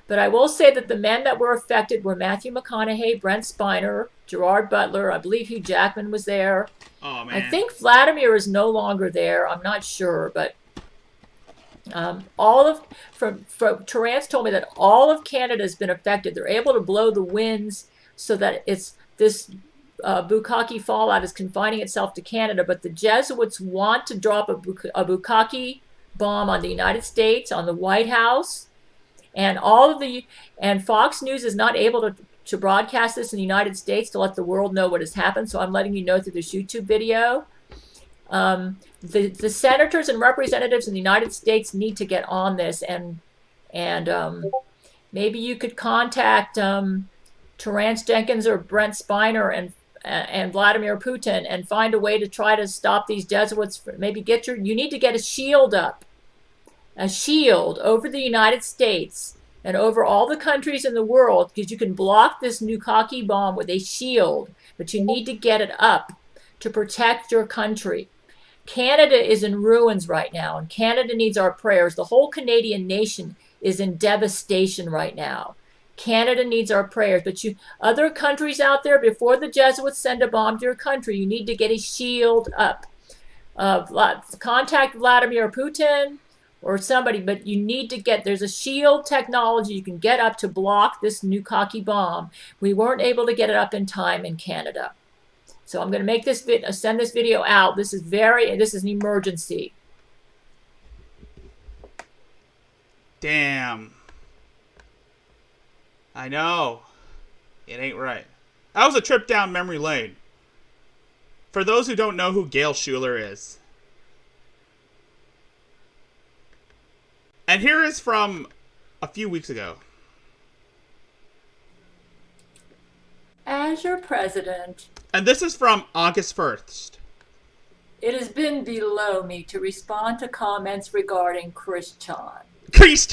But I will say that the men that were affected were Matthew McConaughey, Brent Spiner, Gerard Butler. I believe Hugh Jackman was there. Oh, man. I think Vladimir is no longer there. I'm not sure, but Terence told me that all of Canada has been affected. They're able to blow the winds so that it's this Bukkake fallout is confining itself to Canada, but the Jesuits want to drop a Bukkake bomb on the United States, on the White House, and Fox News is not able to broadcast this in the United States to let the world know what has happened. So I'm letting you know through this YouTube video. The senators and representatives in the United States need to get on this, and maybe you could contact Terrence Jenkins or Brent Spiner and Vladimir Putin and find a way to try to stop these Jesuits. Maybe you need to get a shield up, a shield over the United States and over all the countries in the world, because you can block this Bukkake bomb with a shield, but you need to get it up to protect your country. Canada is in ruins right now, and Canada needs our prayers. The whole Canadian nation is in devastation right now. Canada needs our prayers. But other countries out there, before the Jesuits send a bomb to your country, you need to get a shield up. Contact Vladimir Putin or somebody, but you need to there's a shield technology you can get up to block this Bukkake bomb. We weren't able to get it up in time in Canada. So I'm going to make this send this video out. This is an emergency. Damn. I know. It ain't right. That was a trip down memory lane. For those who don't know who Gail Schuler is. And here is from a few weeks ago. As your president, and this is from August 1st. It has been below me to respond to comments regarding Christian.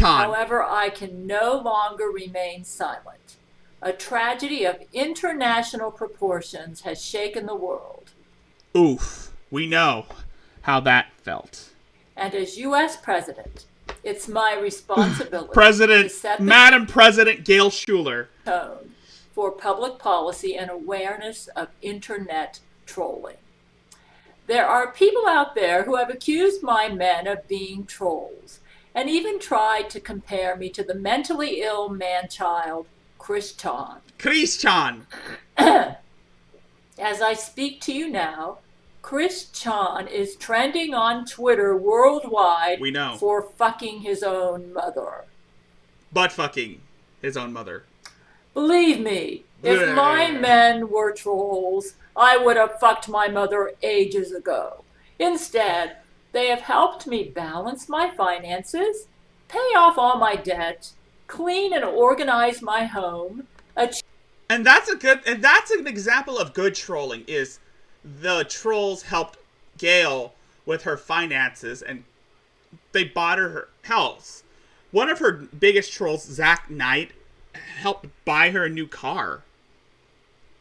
However, I can no longer remain silent. A tragedy of international proportions has shaken the world. Oof. We know how that felt. And as U.S. President, it's my responsibility to set Madam President Gail Schuler tone for public policy and awareness of internet trolling. There are people out there who have accused my men of being trolls and even tried to compare me to the mentally ill man-child, Christian. As I speak to you now, Christian is trending on Twitter worldwide for fucking his own mother. Butt fucking his own mother. Believe me, if my men were trolls, I would have fucked my mother ages ago. Instead, they have helped me balance my finances, pay off all my debt, clean and organize my home. And that's an example of good trolling. Is the trolls helped Gail with her finances, and they bought her house. One of her biggest trolls, Zach Knight, helped buy her a new car.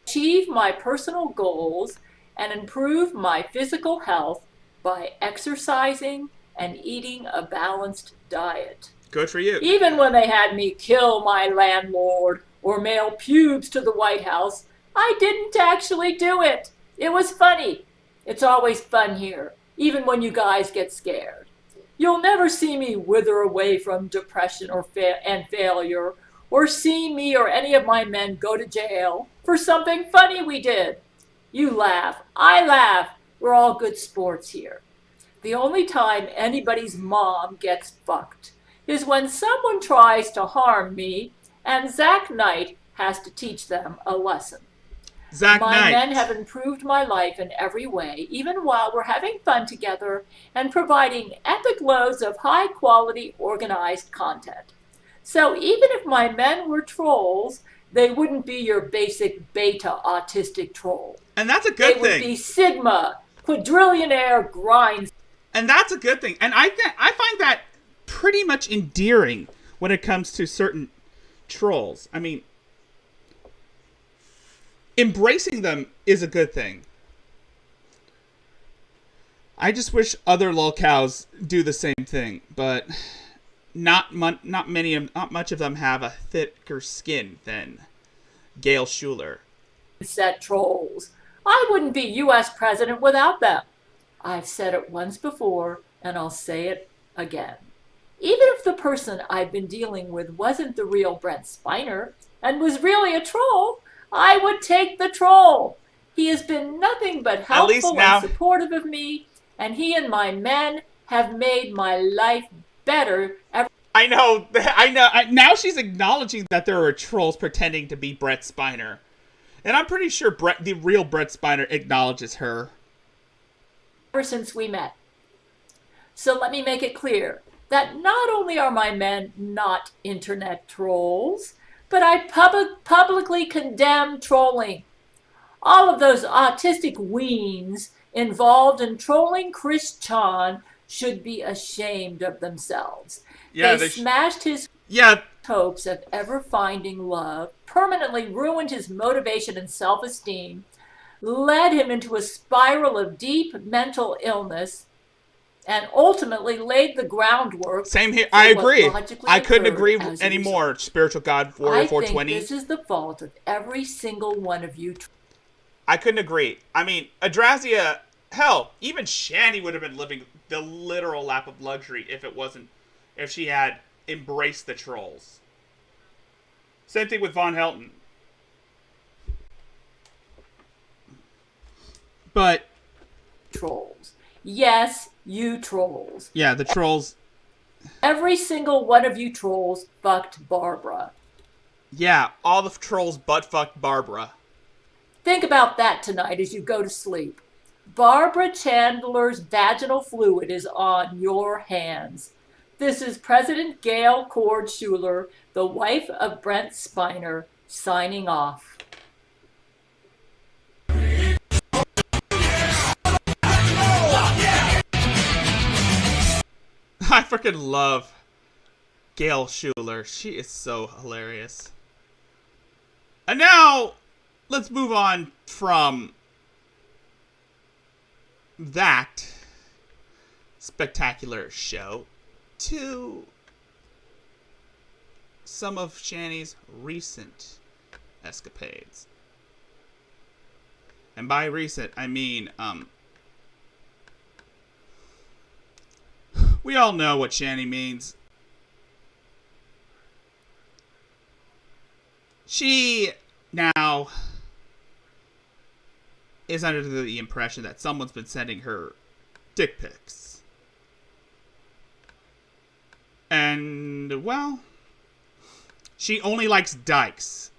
Achieve my personal goals and improve my physical health by exercising and eating a balanced diet. Good for you. Even when they had me kill my landlord or mail pubes to the White House, I didn't actually do it. It was funny. It's always fun here, even when you guys get scared. You'll never see me wither away from depression and failure, or see me or any of my men go to jail for something funny we did. You laugh. I laugh. We're all good sports here. The only time anybody's mom gets fucked is when someone tries to harm me and Zach Knight has to teach them a lesson. My men have improved my life in every way, even while we're having fun together and providing epic loads of high-quality, organized content. So even if my men were trolls, they wouldn't be your basic beta autistic troll. And that's a good thing. They would be Sigma, quadrillionaire grinds. And that's a good thing. And I find that pretty much endearing when it comes to certain trolls. I mean, embracing them is a good thing. I just wish other lolcows do the same thing, but not much of them have a thicker skin than Gail Schuler. Set trolls. I wouldn't be U.S. president without them. I've said it once before, and I'll say it again. Even if the person I've been dealing with wasn't the real Brent Spiner and was really a troll, I would take the troll. He has been nothing but At least helpful now- and supportive of me, and he and my men have made my life better ever. I know. Now she's acknowledging that there are trolls pretending to be Brett Spiner. And I'm pretty sure the real Brett Spiner acknowledges her. Ever since we met. So let me make it clear that not only are my men not internet trolls, but I publicly condemn trolling. All of those autistic weens involved in trolling Chris Chan should be ashamed of themselves. Yeah, they smashed his hopes of ever finding love, permanently ruined his motivation and self-esteem, led him into a spiral of deep mental illness, and ultimately laid the groundwork. Same here. I agree. I couldn't agree as a anymore. result. Spiritual God Warrior I 420. think this is the fault of every single one of you. I couldn't agree. I mean, Adrazia, hell, even Shani would have been living the literal lap of luxury if she had embraced the trolls. Same thing with Von Helton. But trolls. Yes, you trolls. Yeah, the trolls. Every single one of you trolls fucked Barbara. Yeah, all the trolls butt fucked Barbara. Think about that tonight as you go to sleep. Barbara Chandler's vaginal fluid is on your hands. This is President Gail Cord Schuler, the wife of Brent Spiner, signing off. I freaking love Gail Schuler. She is so hilarious. And now, let's move on from that spectacular show to some of Shani's recent escapades. And by recent, I mean, we all know what Shani means. She now is under the impression that someone's been sending her dick pics. And, well, she only likes dykes.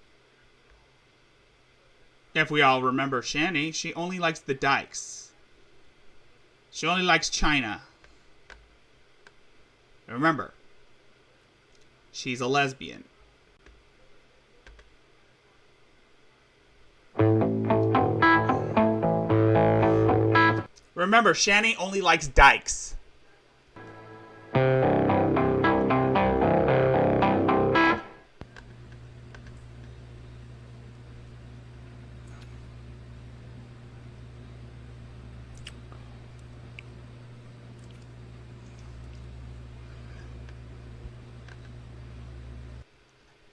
If we all remember Shani, she only likes the dykes. She only likes China. Remember, she's a lesbian. Remember, Shani only likes dykes.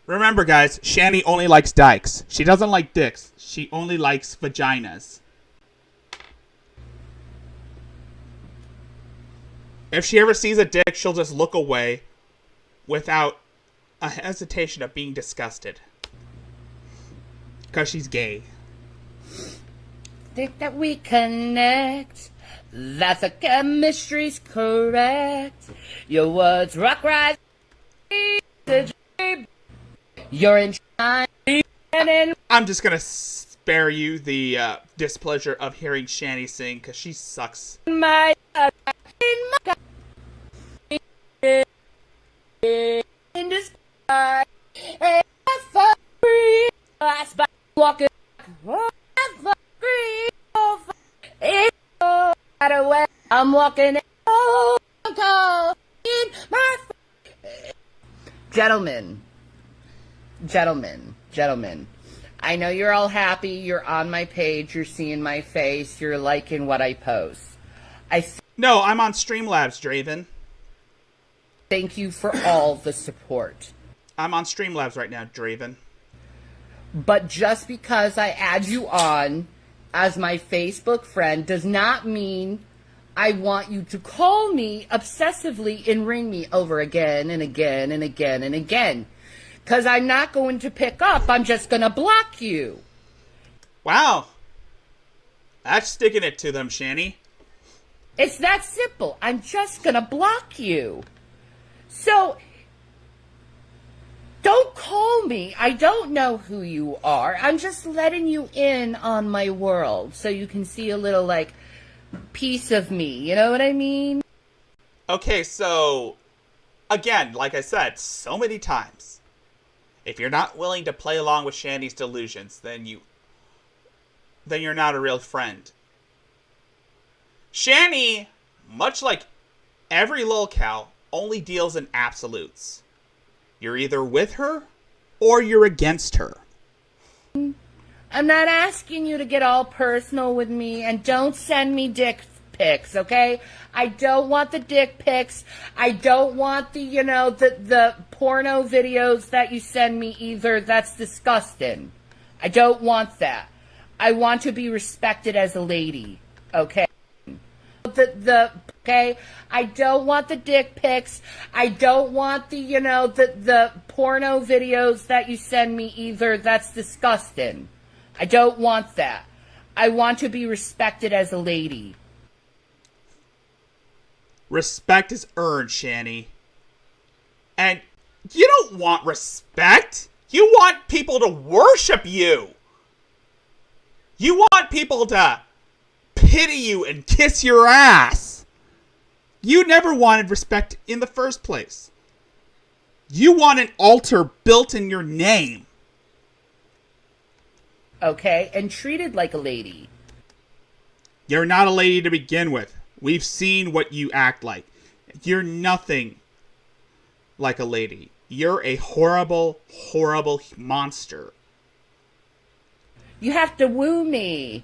Remember, guys, Shani only likes dykes. She doesn't like dicks. She only likes vaginas. If she ever sees a dick, she'll just look away without a hesitation of being disgusted. Because she's gay. Think that we connect. That's the chemistry's correct. Your words rock right. You're in time. I'm just gonna spare you the displeasure of hearing Shani sing because she sucks. In the sky, and I fuck free. Last by walking, I'm walking in my gentlemen. I know you're all happy. You're on my page. You're seeing my face. You're liking what I post. No, I'm on Streamlabs, Draven. Thank you for all the support. I'm on Streamlabs right now, Draven. But just because I add you on as my Facebook friend does not mean I want you to call me obsessively and ring me over again and again and again and again. Because I'm not going to pick up. I'm just going to block you. Wow. That's sticking it to them, Shani. It's that simple. I'm just gonna block you. So, don't call me. I don't know who you are. I'm just letting you in on my world so you can see a little, like, piece of me. You know what I mean? Okay, so, again, like I said so many times, if you're not willing to play along with Shani's delusions, then you're not a real friend. Shani, much like every lolcow, only deals in absolutes. You're either with her or you're against her. I'm not asking you to get all personal with me, and don't send me dick pics, okay? I don't want the dick pics. I don't want the, the porno videos that you send me either. That's disgusting. I don't want that. I want to be respected as a lady, okay? Okay? I don't want the dick pics. I don't want the, the porno videos that you send me either. That's disgusting. I don't want that. I want to be respected as a lady. Respect is earned, Shani. And you don't want respect. You want people to worship you. You want people to pity you and kiss your ass. You never wanted respect in the first place. You want an altar built in your name. Okay, and treated like a lady. You're not a lady to begin with. We've seen what you act like. You're nothing like a lady. You're a horrible, horrible monster. You have to woo me.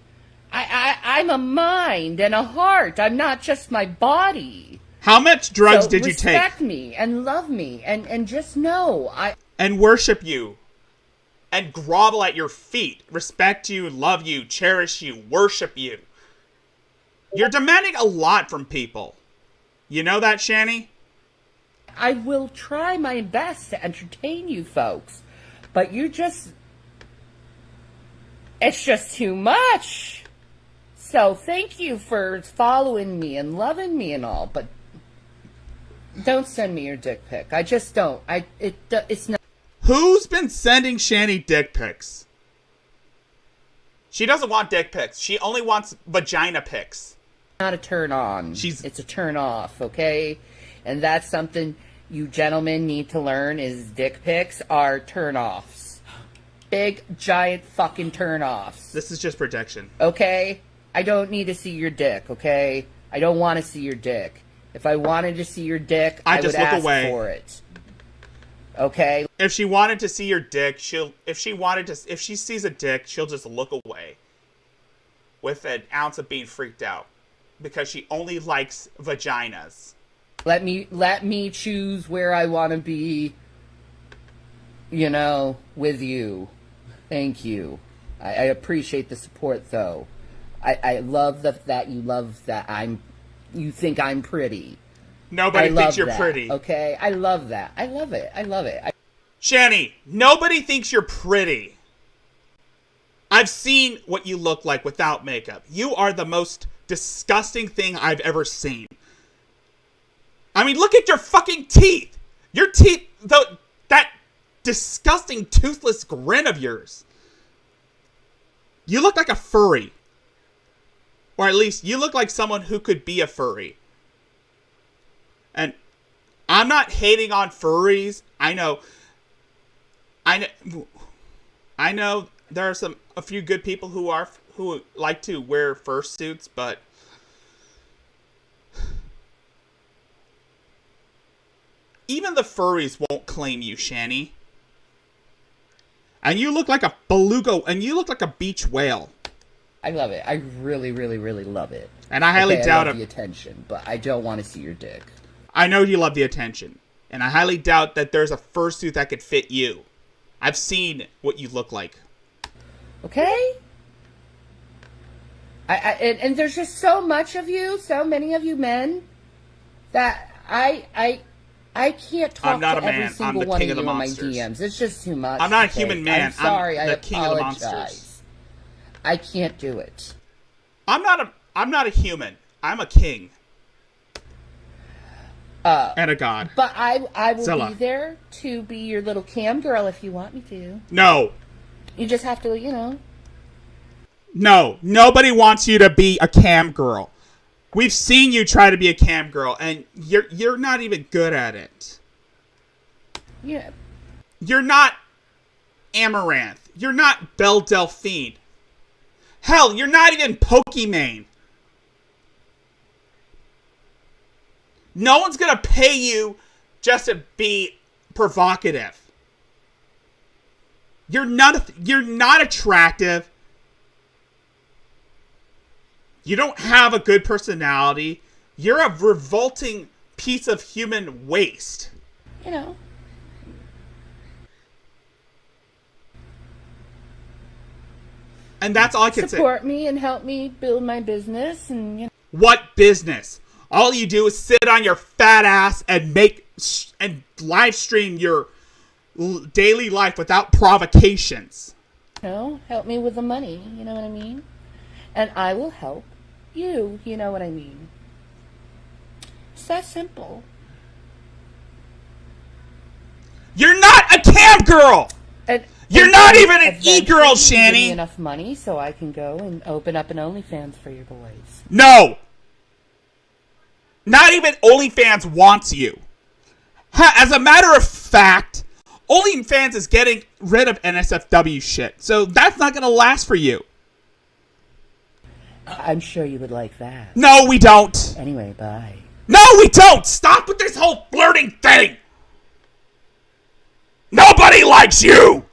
I'm a mind and a heart. I'm not just my body. How much drugs did you take? Respect me and love me and just know and worship you. And grovel at your feet. Respect you, love you, cherish you, worship you. You're demanding a lot from people. You know that, Shani? I will try my best to entertain you folks. But it's just too much. So thank you for following me and loving me and all, but don't send me your dick pic. I just don't. It's not. Who's been sending Shani dick pics? She doesn't want dick pics. She only wants vagina pics. Not a turn on. It's a turn off, okay? And that's something you gentlemen need to learn is dick pics are turn offs. Big, giant fucking turn offs. This is just protection. Okay? I don't need to see your dick, okay? I don't want to see your dick. If I wanted to see your dick, I would ask for it. Okay? If she wanted to see your dick, if she sees a dick, she'll just look away. With an ounce of being freaked out. Because she only likes vaginas. Let me choose where I want to be, with you. Thank you. I appreciate the support, though. I love that you love that you think I'm pretty. Nobody thinks you're pretty. Okay? I love that. I love it. Shani, nobody thinks you're pretty. I've seen what you look like without makeup. You are the most disgusting thing I've ever seen. I mean, look at your fucking teeth. Your teeth, that disgusting toothless grin of yours. You look like a furry. Or at least, you look like someone who could be a furry. And I'm not hating on furries. I know there are a few good people who like to wear fursuits, but even the furries won't claim you, Shani. And you look like a beluga, and you look like a beach whale. I love it. I really, really, really love it. And I highly doubt I love the attention, but I don't want to see your dick. I know you love the attention, and I highly doubt that there's a fursuit that could fit you. I've seen what you look like. Okay? And there's just so much of you, so many of you men, that I can't talk to every single one of you in my DMs. It's just too much. I'm not a human man. I'm sorry. I'm the king of the monsters. I can't do it. I'm not a human. I'm a king. And a god. But I will Zilla. be there to be your little cam girl if you want me to. No. You just have to, you know. No. Nobody wants you to be a cam girl. We've seen you try to be a cam girl, and you're not even good at it. Yeah. You're not Amaranth. You're not Belle Delphine. Hell, you're not even Pokimane. No one's gonna pay you just to be provocative. You're not attractive. You don't have a good personality. You're a revolting piece of human waste. You know. And that's all I can say. Support me and help me build my business and, you know. What business? All you do is sit on your fat ass and live stream your daily life without provocations. You know, help me with the money, you know what I mean? And I will help you know what I mean? It's that simple. You're not a cam girl! And You're not even an e-girl, eventually you give me Shani! enough money so I can go and open up an OnlyFans for your boys. No! Not even OnlyFans wants you. As a matter of fact, OnlyFans is getting rid of NSFW shit, so that's not gonna last for you. I'm sure you would like that. No, we don't. Anyway, bye. No, we don't! Stop with this whole flirting thing! Nobody likes you!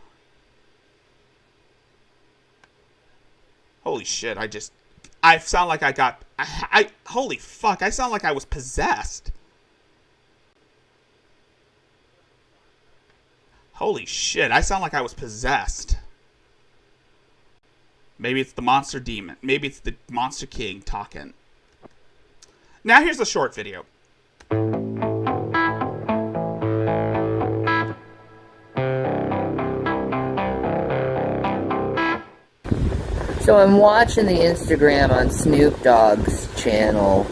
Holy shit, I sound like I got... holy fuck, I sound like I was possessed. Holy shit, I sound like I was possessed. Maybe it's the monster demon. Maybe it's the monster king talking. Now here's a short video. So I'm watching the Instagram on Snoop Dogg's channel,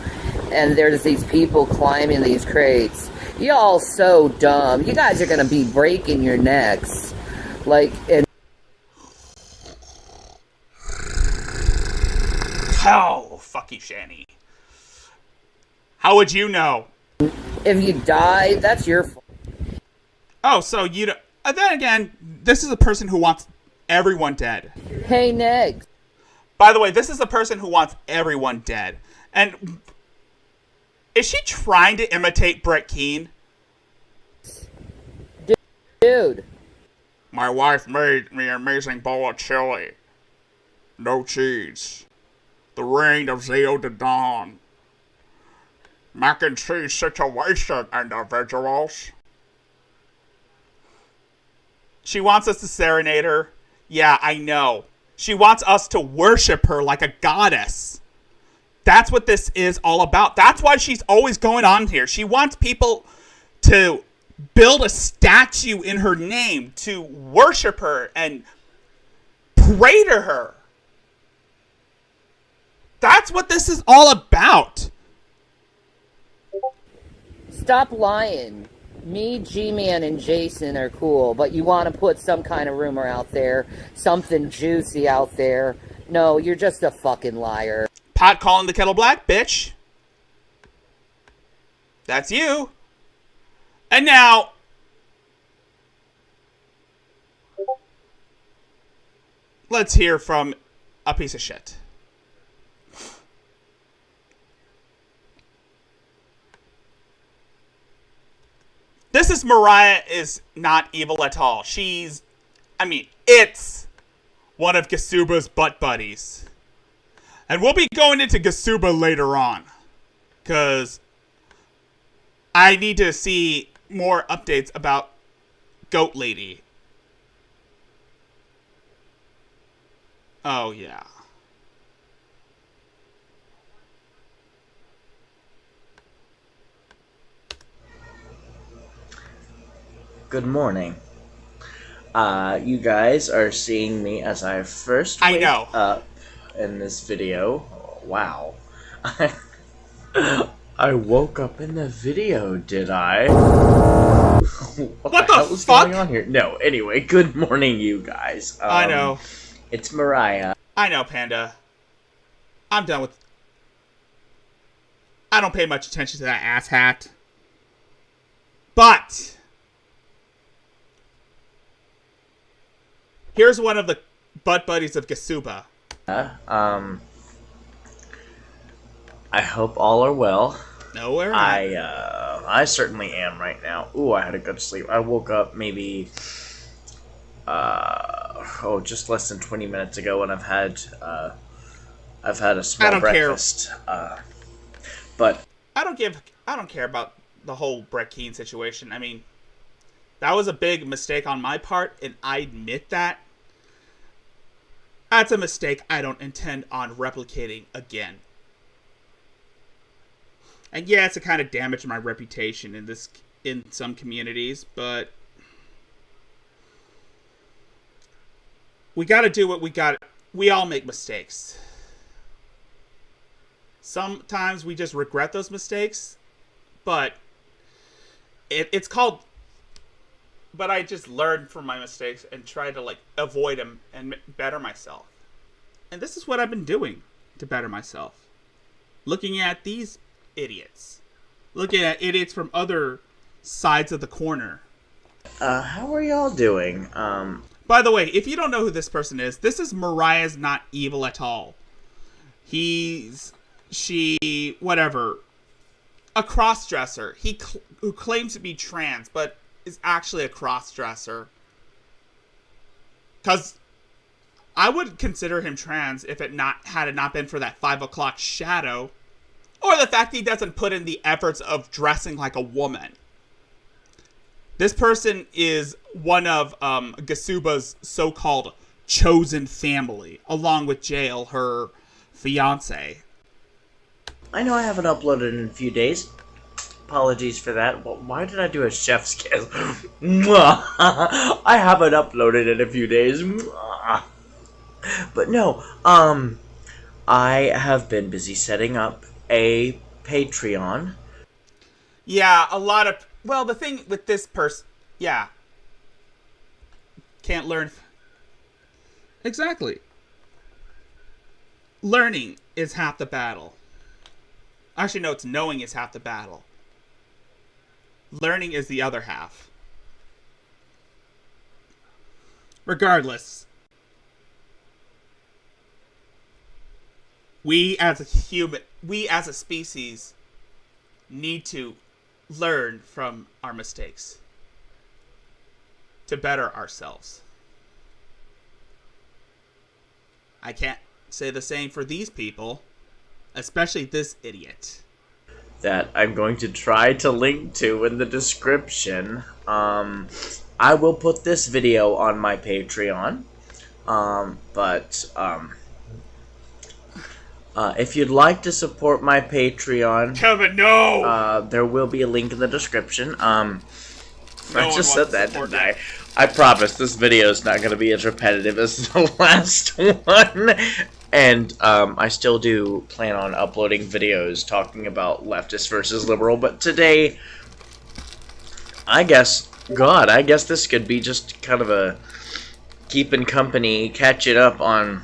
and there's these people climbing these crates. Y'all so dumb. You guys are gonna be breaking your necks. Like, and Oh, fuck you, Shani. How would you know? if you die, that's your fault. Oh, so you don't... then again, this is a person who wants everyone dead. Hey, next. By the way, this is a person who wants everyone dead. And is she trying to imitate Brett Keane? Dude. My wife made me an amazing bowl of chili. No cheese. The rain of zeal to dawn. Mac and cheese situation, individuals. She wants us to serenade her. Yeah, I know. She wants us to worship her like a goddess. That's what this is all about. That's why she's always going on here. She wants people to build a statue in her name, to worship her and pray to her. That's what this is all about. Stop lying. Me, G-Man, and Jason are cool, but you want to put some kind of rumor out there, something juicy out there. No, you're just a fucking liar. Pot calling the kettle black, bitch. That's you. And now, let's hear from a piece of shit. This is Mariah is not evil at all. It's one of Gasuba's butt buddies. And we'll be going into Gasuba later on. Because I need to see more updates about Goat Lady. Oh, yeah. Good morning. You guys are seeing me as I first I wake know. up in this video Wow. I woke up in the video, did I? What the hell is going on here? No, anyway, good morning, you guys. I know. It's Mariah. I know, Panda. I'm done with... I don't pay much attention to that asshat. But... here's one of the butt buddies of Gasuba. I hope all are well. Nowhere. I certainly am right now. Ooh, I had a good sleep. I woke up maybe just less than 20 minutes ago, and I've had a small breakfast. But I don't care about the whole Brett Keane situation. I mean, that was a big mistake on my part, and I admit that. That's a mistake I don't intend on replicating again. And yeah, it's a kind of damaged my reputation in some communities, but we got to do what we got. We all make mistakes. Sometimes we just regret those mistakes, but it's called. But I just learned from my mistakes and try to avoid them and better myself. And this is what I've been doing to better myself. Looking at these idiots. Looking at idiots from other sides of the corner. How are y'all doing? By the way, if you don't know who this person is, this is Mariah's not evil at all. Whatever. A cross-dresser. Who claims to be trans, but is actually a cross-dresser. Because I would consider him trans if had it not been for that 5 o'clock shadow. Or the fact he doesn't put in the efforts of dressing like a woman. This person is one of Gasuba's so-called chosen family, along with Jail, her fiance. I know I haven't uploaded in a few days. Apologies for that. Well, why did I do a chef's kiss? I haven't uploaded in a few days. But no, I have been busy setting up a Patreon. Yeah, the thing with this person, yeah. Can't learn. Exactly. Learning is half the battle. Actually, no, it's knowing is half the battle. Learning is the other half. Regardless, we as a species need to learn from our mistakes to better ourselves. I can't say the same for these people, especially this idiot. That I'm going to try to link to in the description. I will put this video on my Patreon. If you'd like to support my Patreon, Kevin, no! There will be a link in the description. I just said that, didn't I? I promise this video is not going to be as repetitive as the last one. And I still do plan on uploading videos talking about leftist versus liberal, but today, I guess this could be just kind of a keeping company, catching up on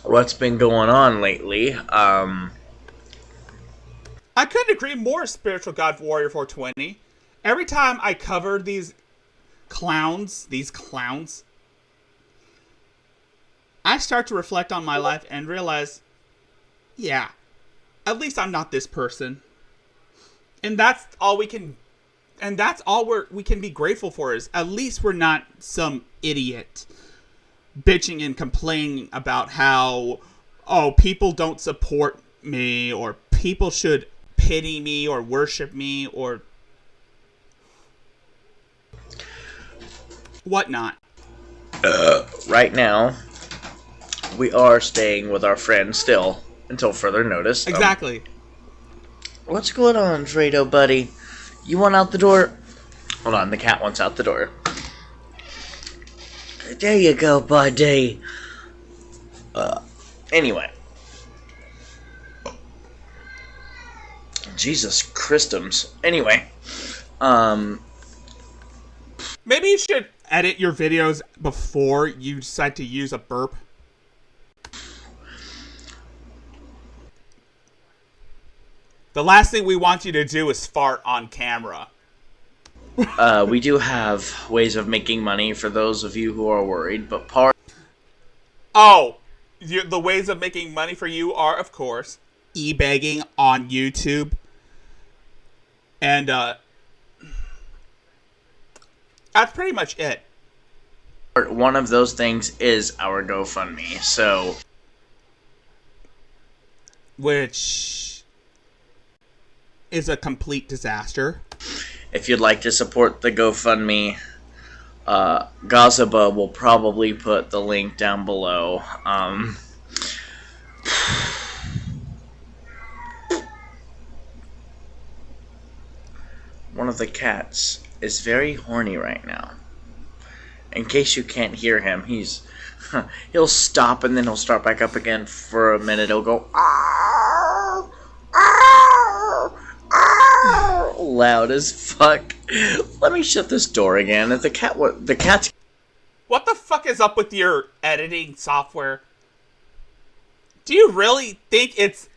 what's been going on lately. I couldn't agree more, Spiritual God Warrior 420. Every time I cover these clowns, I start to reflect on my life and realize, yeah, at least I'm not this person. And that's all we can be grateful for, is at least we're not some idiot bitching and complaining about how, people don't support me, or people should pity me or worship me or whatnot. Right now, we are staying with our friend still, until further notice. Exactly. What's going on, Fredo, buddy? You want out the door? Hold on, the cat wants out the door. There you go, buddy. Anyway. Jesus Christums. Anyway, maybe you should edit your videos before you decide to use a burp. The last thing we want you to do is fart on camera. We do have ways of making money for those of you who are worried, but part... Oh, the ways of making money for you are, of course, e-begging on YouTube. And, that's pretty much it. One of those things is our GoFundMe, so... Which is a complete disaster. If you'd like to support the GoFundMe, Gazaba will probably put the link down below. One of the cats is very horny right now. In case you can't hear him, he'll stop and then he'll start back up again for a minute. He'll go loud as fuck. Let me shut this door again. The cat's... What the fuck is up with your editing software? Do you really think it's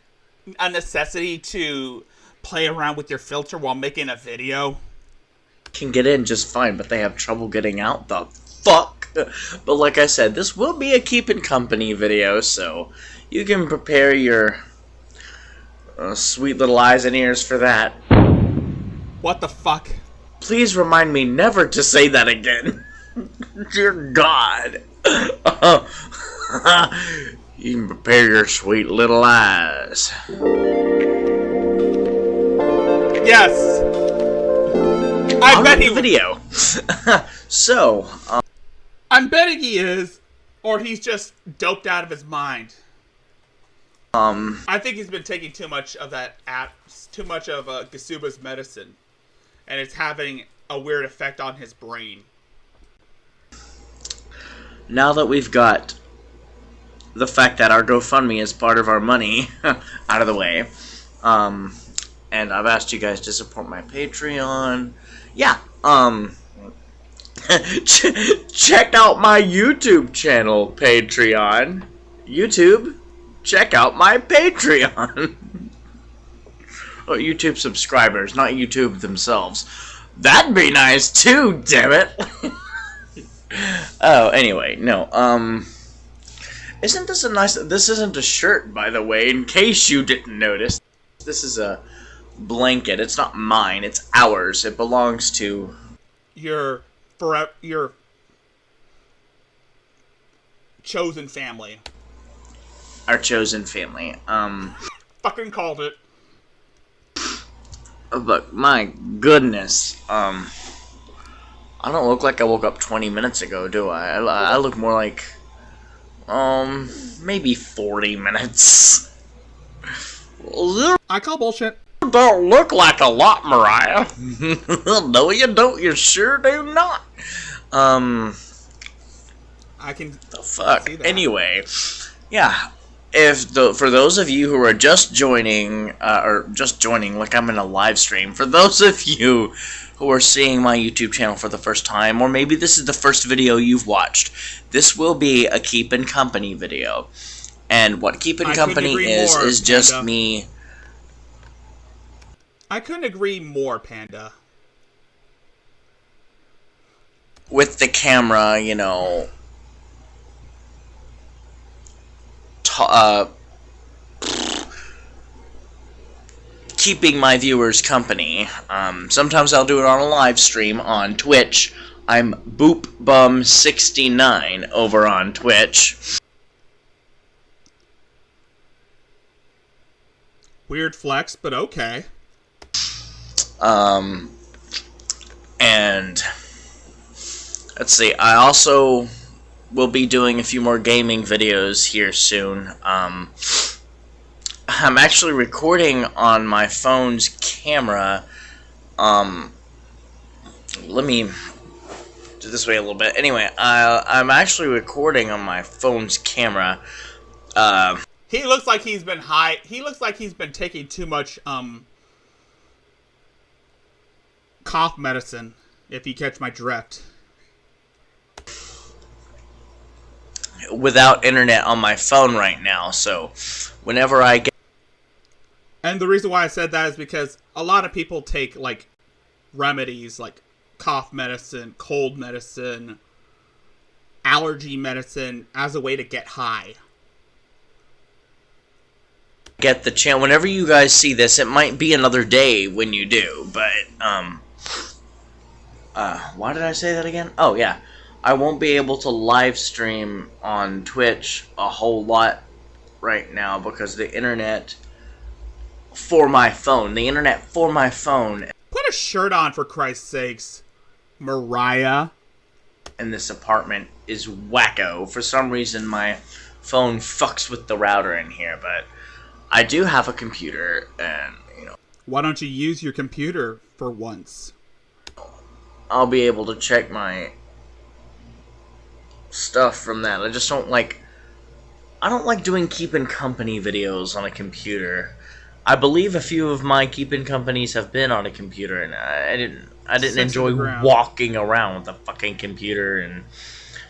a necessity to play around with your filter while making a video? Can get in just fine, but they have trouble getting out. The fuck? But like I said, this will be a keeping company video, so you can prepare your sweet little eyes and ears for that. What the fuck? Please remind me never to say that again. Dear God. You can prepare your sweet little eyes. Yes. I bet he video. So, I'm betting he is, or he's just doped out of his mind. I think he's been taking too much of too much of Gasuba's medicine, and it's having a weird effect on his brain. Now that we've got the fact that our GoFundMe is part of our money out of the way, and I've asked you guys to support my Patreon. Yeah, check out my YouTube channel, Patreon. YouTube, check out my Patreon. Oh, YouTube subscribers, not YouTube themselves. That'd be nice too, damn it. Oh, anyway, no, isn't this a nice... This isn't a shirt, by the way, in case you didn't notice. This is a blanket. It's not mine, it's ours. It belongs to... Your chosen family. Our chosen family. Fucking called it. But, my goodness, I don't look like I woke up 20 minutes ago, do I? I look more like, maybe 40 minutes. I call bullshit. You don't look like a lot, Mariah. No, you don't. You sure do not. I can. The fuck. See that. Anyway, yeah. For those of you who are just joining, like I'm in a live stream, for those of you who are seeing my YouTube channel for the first time, or maybe this is the first video you've watched, this will be a Keepin' Company video. And what Keepin' Company is just Panda. me... I couldn't agree more, Panda. With the camera, you know... keeping my viewers company. Sometimes I'll do it on a live stream on Twitch. I'm BoopBum69 over on Twitch. Weird flex, but okay. And let's see, I also will be doing a few more gaming videos here soon. I'm actually recording on my phone's camera. Let me do this way a little bit. Anyway, I'm actually recording on my phone's camera. He looks like he's been high. He looks like he's been taking too much cough medicine, if you catch my drift. Without internet on my phone right now, so whenever I get... And the reason why I said that is because a lot of people take, like, remedies, like cough medicine, cold medicine, allergy medicine, as a way to get high. Get the chance. Whenever you guys see this, it might be another day when you do, but, why did I say that again? Oh, yeah. I won't be able to live stream on Twitch a whole lot right now because the internet for my phone. Put a shirt on, for Christ's sakes, Mariah. In this apartment is wacko. For some reason, my phone fucks with the router in here, but I do have a computer, and, you know... Why don't you use your computer for once? I'll be able to check my stuff from that. I just don't like... I don't like doing keeping company videos on a computer. I believe a few of my keeping companies have been on a computer, and I didn't enjoy walking around with the fucking computer and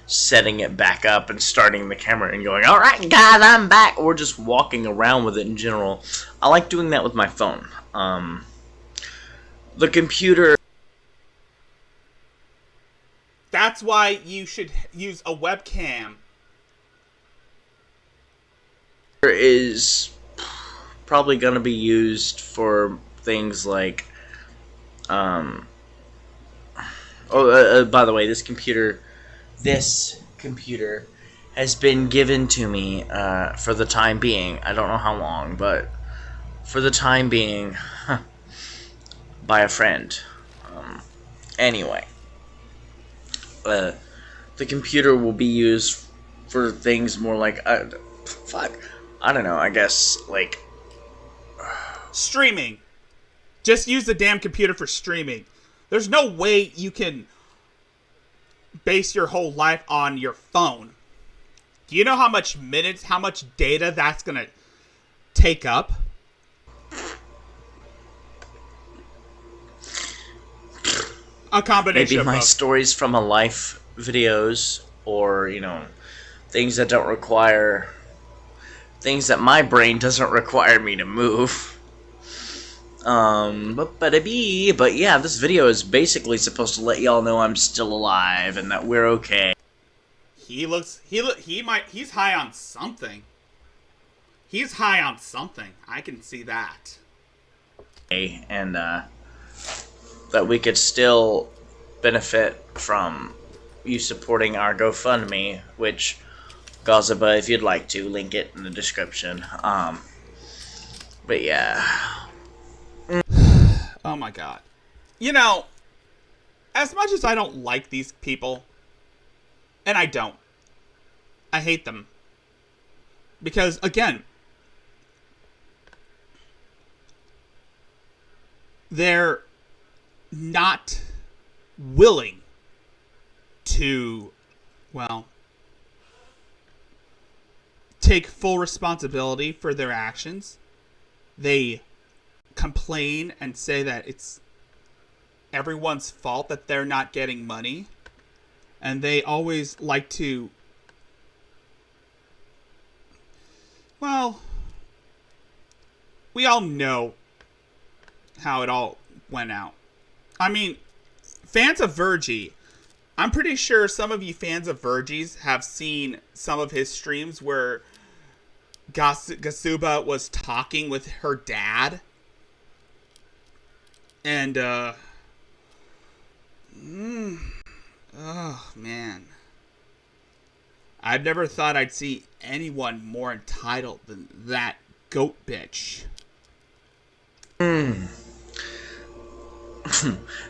setting it back up and starting the camera and going, alright guys, I'm back, or just walking around with it in general. I like doing that with my phone. The computer... That's why you should use a webcam. Is probably going to be used for things like... by the way, this computer has been given to me for the time being. I don't know how long, but for the time being, by a friend. Anyway, the computer will be used for things more like, I don't know, I guess, like... Streaming. Just use the damn computer for streaming. There's no way you can base your whole life on your phone. Do you know how much minutes, how much data that's going to take up? A combination Maybe of my both. stories from a life videos, or, you know, things that don't require... things that my brain doesn't require me to move. But yeah, this video is basically supposed to let y'all know I'm still alive and that we're okay. He's high on something. He's high on something. I can see that. And, that we could still benefit from you supporting our GoFundMe, which, Gaziba, if you'd like to, link it in the description. But yeah. Oh my god. You know, as much as I don't like these people, and I don't, I hate them. Because, again, they're not willing to, well, take full responsibility for their actions. They complain and say that it's everyone's fault that they're not getting money. And they always like to, well, we all know how it all went out. I mean, fans of Virgie, I'm pretty sure some of you fans of Virgie's have seen some of his streams where Gasuba was talking with her dad. And, oh, man. I've never thought I'd see anyone more entitled than that goat bitch.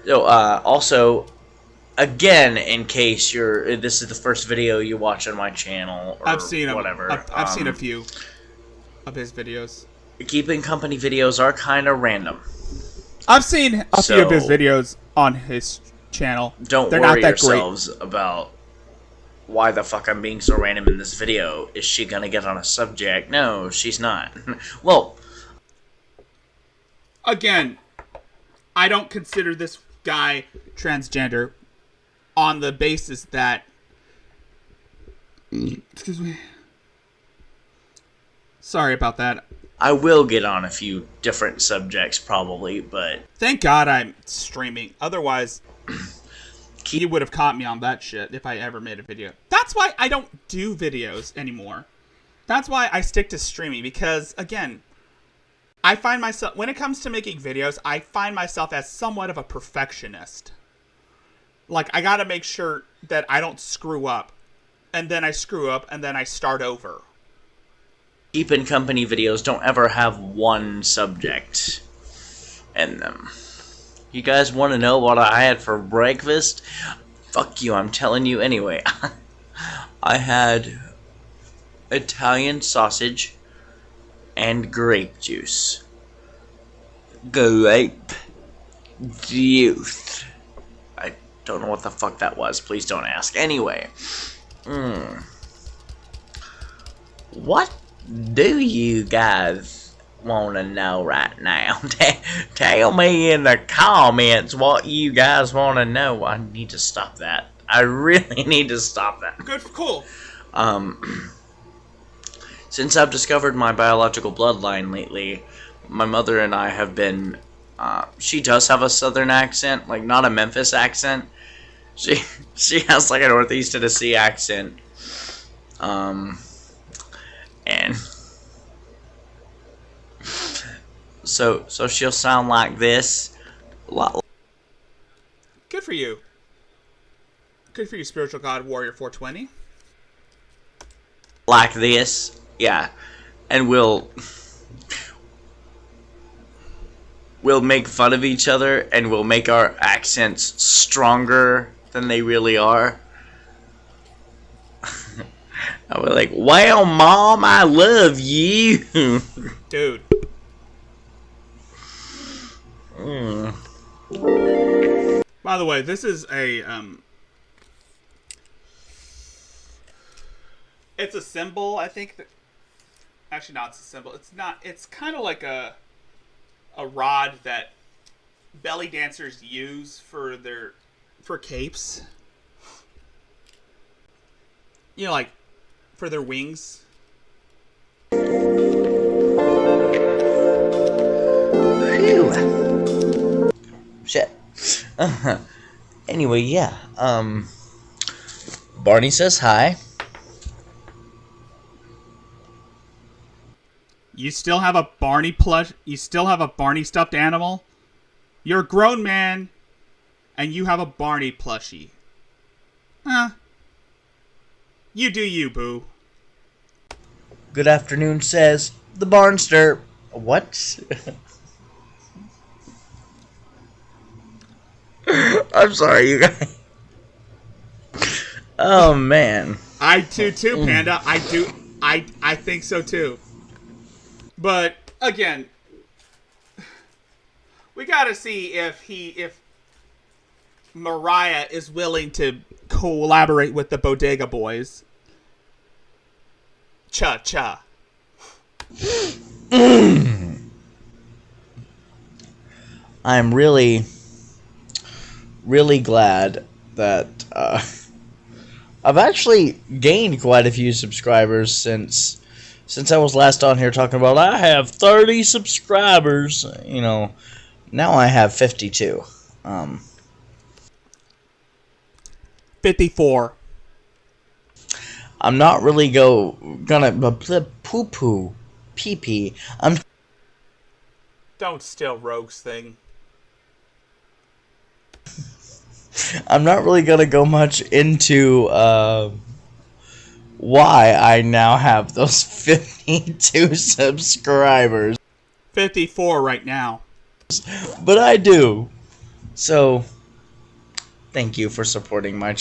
So, also, again, in case this is the first video you watch on my channel, or I've seen whatever. I've seen a few of his videos. Keeping company videos are kind of random. I've seen a few of his videos on his channel. Don't They're worry not that yourselves about why the fuck I'm being so random in this video. Is she gonna get on a subject? No, she's not. Well, again, I don't consider this guy transgender on the basis that, excuse me, sorry about that. I will get on a few different subjects probably, but thank God I'm streaming. Otherwise, you would have caught me on that shit if I ever made a video. That's why I don't do videos anymore. That's why I stick to streaming, because again, I find myself, when it comes to making videos, I find myself as somewhat of a perfectionist. Like, I gotta make sure that I don't screw up, and then I screw up, and then I start over. Keeping company videos don't ever have one subject in them. You guys want to know what I had for breakfast? Fuck you, I'm telling you anyway. I had Italian sausage and grape juice. Grape juice. I don't know what the fuck that was. Please don't ask. Anyway. What do you guys want to know right now? Tell me in the comments what you guys want to know. I need to stop that. I really need to stop that. Good, cool. Since I've discovered my biological bloodline lately, my mother and I have been, she does have a southern accent, like not a Memphis accent. She has like a Northeast Tennessee accent. And so she'll sound like this. Good for you. Good for you, Spiritual God Warrior 420. Like this, yeah. And we'll make fun of each other, and we'll make our accents stronger than they really are. I was like, "Well, Mom, I love you." Dude. By the way, this is a it's a symbol, I think. Actually, no, it's a symbol. It's not. It's kind of like a rod that belly dancers use for capes. You know, like for their wings. Phew. Shit. Anyway, yeah. Barney says hi. You still have a Barney plush? You still have a Barney stuffed animal? You're a grown man, and you have a Barney plushie. Huh. You do you, boo. Good afternoon, says the Barnster. What? I'm sorry, you guys. Oh, man. I do too, Panda. I do. I think so too. But again, we gotta see if Mariah is willing to collaborate with the Bodega Boys. Cha. I'm really glad that I've actually gained quite a few subscribers since I was last on here talking about I have 30 subscribers. You know, now I have 52. 54. I'm not really gonna poo-poo, pee-pee. Don't steal Rogue's thing. I'm not really gonna go much into why I now have those 52 subscribers. 54 right now. But I do. So, thank you for supporting my channel.